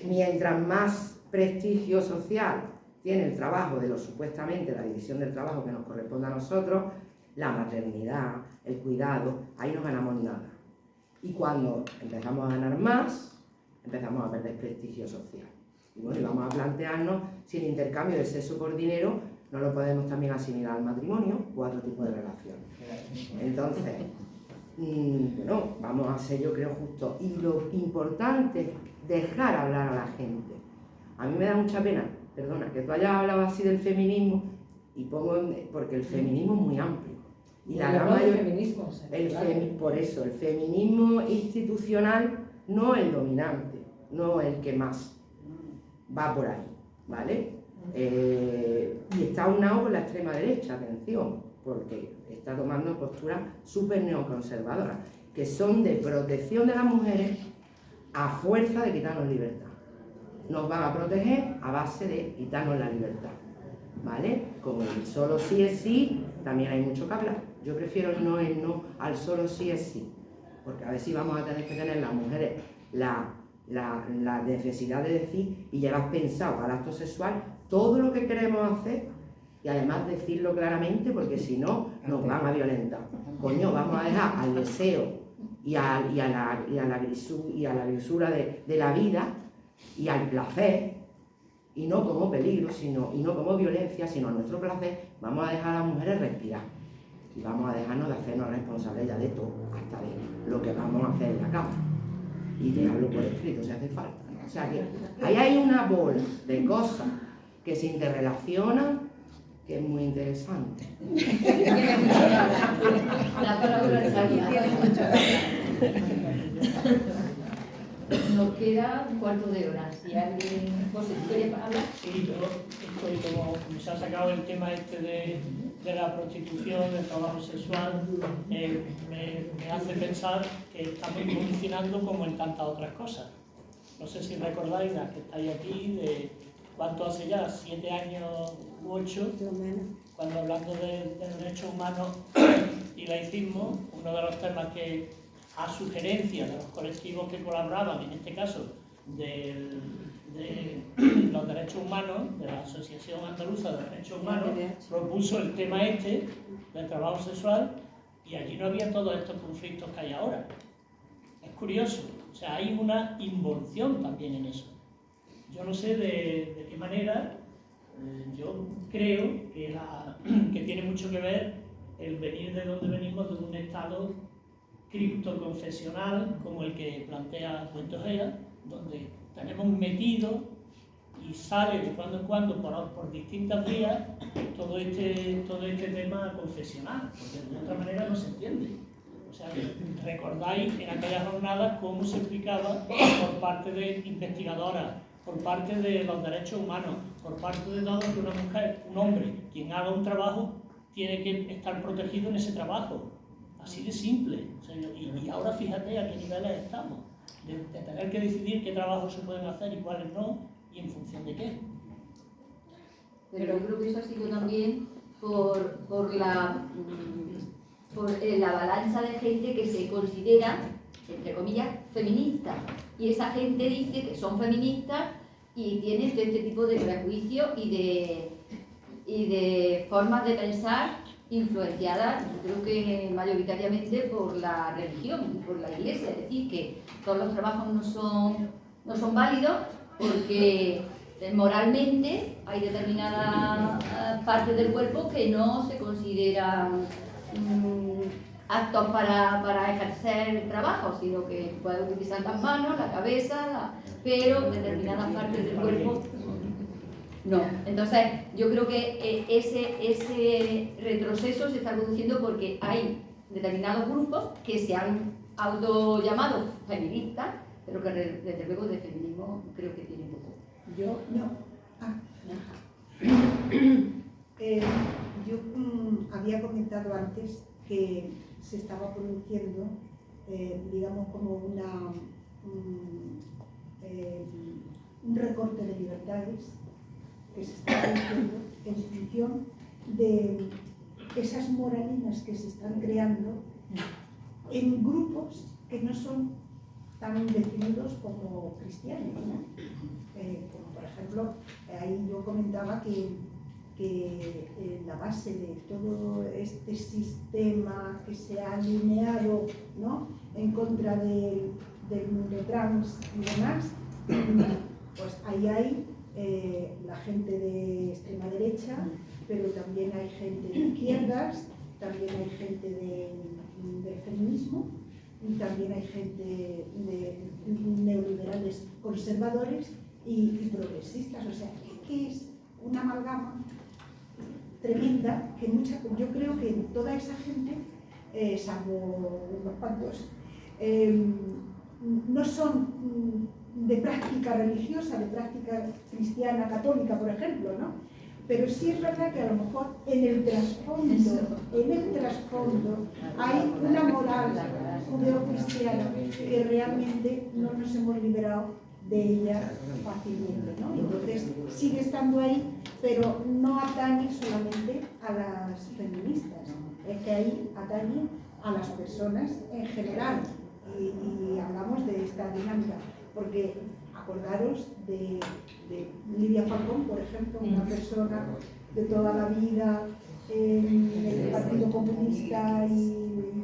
L: Mientras más prestigio social tiene el trabajo de supuestamente la división del trabajo que nos corresponde a nosotros, la maternidad, el cuidado, ahí no ganamos nada. Y cuando empezamos a ganar más, empezamos a perder prestigio social. Y bueno, y vamos a plantearnos si el intercambio de sexo por dinero no lo podemos también asimilar al matrimonio o a otro tipo de relaciones. Entonces, bueno, vamos a ser, yo creo, justos. Y lo importante es dejar hablar a la gente. A mí me da mucha pena, perdona, que tú hayas hablado así del feminismo, porque el feminismo es muy amplio. Y la gran mayoría, por eso, el feminismo institucional no es el dominante, no es el que más va por ahí, ¿vale? Y está unado con la extrema derecha, atención, porque está tomando posturas súper neoconservadoras, que son de protección de las mujeres a fuerza de quitarnos libertad. Nos van a proteger a base de quitarnos la libertad, ¿vale? Como el solo sí es sí, también hay mucho que hablar. Yo prefiero el no al solo sí es sí, porque a ver si vamos a tener que tener las mujeres la necesidad de decir y llevar pensado al acto sexual todo lo que queremos hacer y además decirlo claramente, porque si no nos van a violentar. Coño, vamos a dejar al deseo y a la grisura de la vida y al placer, y no como peligro, y no como violencia, sino a nuestro placer. Vamos a dejar a las mujeres respirar y vamos a dejarnos de hacernos responsables ya de todo, hasta de lo que vamos a hacer en la cama, y dejarlo por escrito si hace falta, ¿no? O sea que ahí hay una bola de cosas que se interrelacionan, que es muy interesante.
A: La palabra de salida tiene mucho. Nos queda un cuarto de hora. Si alguien quiere hablar.
D: Sí, yo estoy como se ha sacado el tema este de la prostitución, del trabajo sexual, me hace pensar que estamos evolucionando como en tantas otras cosas. No sé si recordáis, las que estáis aquí, de cuánto hace ya, 7 años u 8, cuando hablando de derechos humanos y laicismo, uno de los temas que a sugerencia de los colectivos que colaboraban, en este caso de los derechos humanos, de la Asociación Andaluza de Derechos Humanos, propuso el tema este del trabajo sexual, y allí no había todos estos conflictos que hay ahora. Es curioso, o sea, hay una involución también en eso. Yo no sé de qué manera, yo creo que tiene mucho que ver el venir de donde venimos, de un estado criptoconfesional como el que plantea Puentejea, donde tenemos metido y sale de cuando en cuando por distintas vías todo este tema confesional, porque de otra manera no se entiende. O sea, recordáis en aquellas jornadas cómo se explicaba por parte de investigadoras, por parte de los derechos humanos, por parte de todo que una mujer, un hombre, quien haga un trabajo, tiene que estar protegido en ese trabajo. Así de simple. O sea, y ahora fíjate a qué niveles estamos, de tener que decidir qué trabajos se pueden hacer y cuáles no, y en función de qué.
A: Pero yo creo que eso ha sido también por la avalancha de gente que se considera, entre comillas, feminista. Y esa gente dice que son feministas y tienen este tipo de prejuicios y de formas de pensar influenciadas, yo creo que mayoritariamente por la religión y por la iglesia. Es decir, que todos los trabajos no son válidos porque moralmente hay determinadas partes del cuerpo que no se consideran aptos para ejercer el trabajo, sino que pueden utilizar las manos, la cabeza, pero determinadas partes del cuerpo No, entonces yo creo que ese retroceso se está produciendo porque hay determinados grupos que se han auto llamado feministas, pero que desde luego de feminismo creo que tienen poco.
C: Yo había comentado antes que se estaba produciendo, digamos, como un recorte de libertades que se está produciendo en función de esas moralinas que se están creando en grupos que no son tan definidos como cristianos, ¿no? Como por ejemplo, ahí yo comentaba que la base de todo este sistema que se ha alineado, ¿no?, en contra del mundo trans y demás, pues ahí hay la gente de extrema derecha, pero también hay gente de izquierdas, también hay gente del feminismo y también hay gente de neoliberales conservadores y progresistas. O sea, que es una amalgama tremenda que yo creo que toda esa gente, salvo unos cuantos, no son de práctica religiosa, de práctica cristiana, católica, por ejemplo, ¿no? Pero sí es verdad que a lo mejor en el trasfondo hay una moral judeocristiana que realmente no nos hemos liberado de ella fácilmente, ¿no? Entonces sigue estando ahí, pero no atañe solamente a las feministas, es que ahí atañe a las personas en general y hablamos de esta dinámica, porque acordaros de Lidia Falcón, por ejemplo, una persona de toda la vida en el Partido Comunista y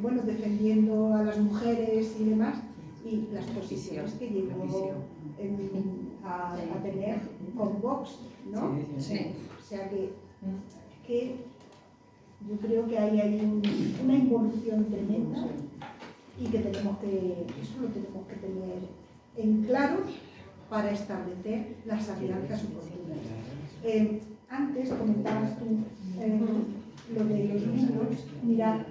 C: bueno, defendiendo a las mujeres y demás, y las posiciones que llegó a tener con Vox, ¿no?
G: Sí.
C: O sea que yo creo que hay una involución tremenda y que eso lo tenemos que tener en claro para establecer las alianzas oportunas. Antes comentabas tú lo de los libros. Mirad,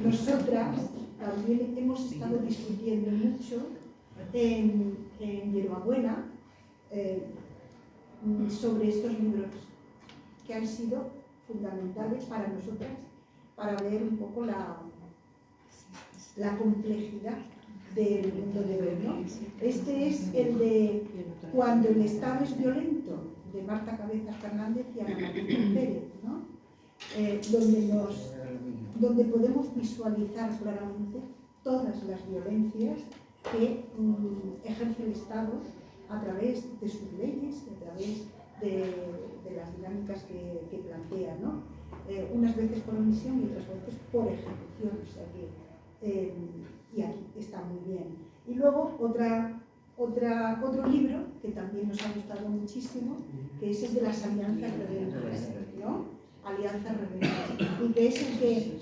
C: nosotras también hemos estado discutiendo mucho en Hierbabuena sobre estos libros que han sido fundamentales para nosotras para ver un poco la complejidad del mundo de hoy, ¿no? Este es el de Cuando el Estado es violento, de Marta Cabezas Fernández y Ana Martín Pérez, ¿no? Donde podemos visualizar claramente todas las violencias que ejerce el Estado a través de sus leyes, a través de las dinámicas que plantea, ¿no? Unas veces por omisión y otras veces por ejecución, o sea que y aquí está muy bien. Y luego otro libro que también nos ha gustado muchísimo, que es el de las alianzas rebeldes, ¿no? Alianzas rebeldes, y que es el que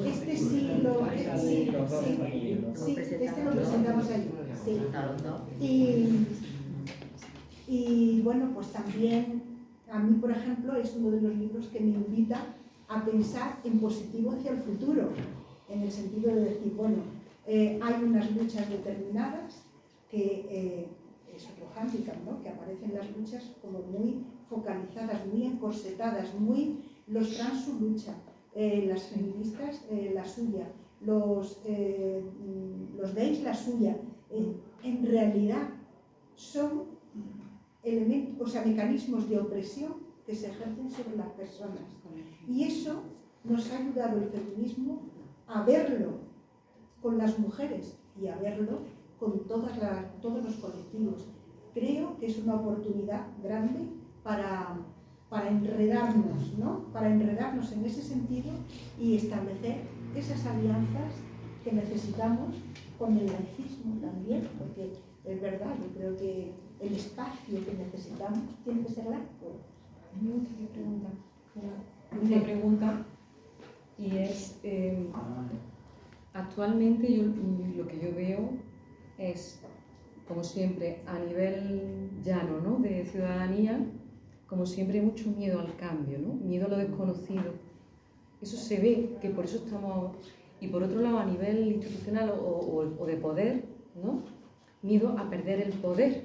C: este sí lo presentamos ahí, sí. Y bueno, pues también a mí, por ejemplo, es uno de los libros que me invita a pensar en positivo hacia el futuro, en el sentido de decir, bueno, hay unas luchas determinadas que es otro hándicap, ¿no? Que aparecen las luchas como muy focalizadas, muy encorsetadas, los trans su lucha, las feministas la suya, los gays la suya. En realidad son elementos, o sea, mecanismos de opresión que se ejercen sobre las personas. Y eso nos ha ayudado el feminismo a verlo con las mujeres y a verlo con todos los colectivos. Creo que es una oportunidad grande para enredarnos, ¿no? Para enredarnos en ese sentido y establecer esas alianzas que necesitamos con el laicismo también, porque es verdad, yo creo que el espacio que necesitamos tiene que ser laico.
G: Una pregunta, y es, actualmente lo que yo veo es como siempre, a nivel llano, ¿no?, de ciudadanía, como siempre hay mucho miedo al cambio, ¿no?, miedo a lo desconocido. Eso se ve, que por eso estamos... Y por otro lado, a nivel institucional o de poder, ¿no?, miedo a perder el poder.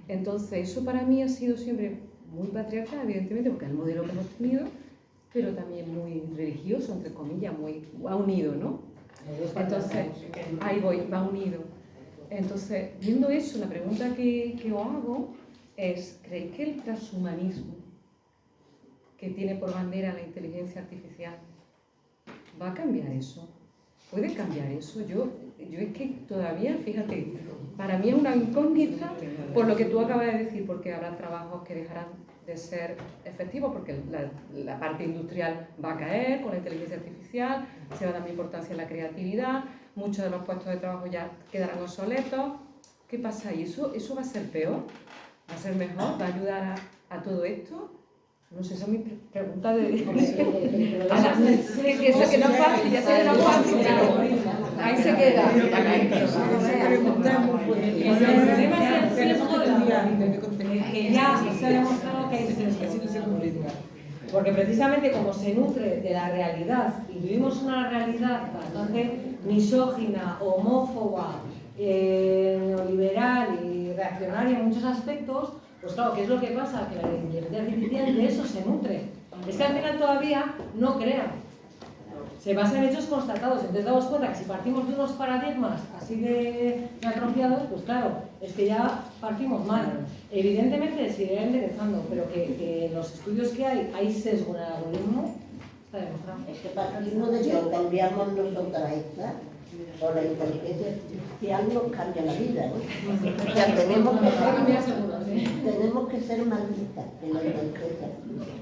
G: Entonces, eso para mí ha sido siempre muy patriarcal, evidentemente, porque es el modelo que hemos tenido, pero también muy religioso, entre comillas, muy va unido, ¿no? Entonces, ahí voy, va unido. Entonces, viendo eso, la pregunta que os hago es, ¿creéis que el transhumanismo que tiene por bandera la inteligencia artificial va a cambiar eso? ¿Puede cambiar eso? Yo es que todavía, fíjate, para mí es una incógnita por lo que tú acabas de decir, porque habrá trabajos que dejarán de ser efectivos, porque la parte industrial va a caer con la inteligencia artificial, se va a dar importancia en la creatividad, muchos de los puestos de trabajo ya quedarán obsoletos. ¿Qué pasa ahí? ¿Eso va a ser peor? ¿Va a ser mejor? ¿Va a ayudar a todo esto? No sé, esa es mi pregunta de... Eso que no es fácil, ya sé que no es fácil, pero ahí se queda.
B: Que ya se ha demostrado que hay excepciones. Porque precisamente como se nutre de la realidad, y vivimos una realidad bastante misógina, homófoba, neoliberal y reaccionaria en muchos aspectos, pues claro, ¿qué es lo que pasa? Que la inteligencia artificial de eso se nutre. Es que al final todavía no crea. Se basa en hechos constatados. Entonces damos cuenta que si partimos de unos paradigmas así de atrofiados, pues claro, es que ya partimos mal. Evidentemente se irá enderezando, pero que en los estudios que hay sesgo en el algoritmo, está demostrado.
M: Es que partimos de que cambiamos nosotras esta, o la inteligencia artificial nos cambia la vida, ¿no? O sea, tenemos que ser más listas que la inteligencia artificial.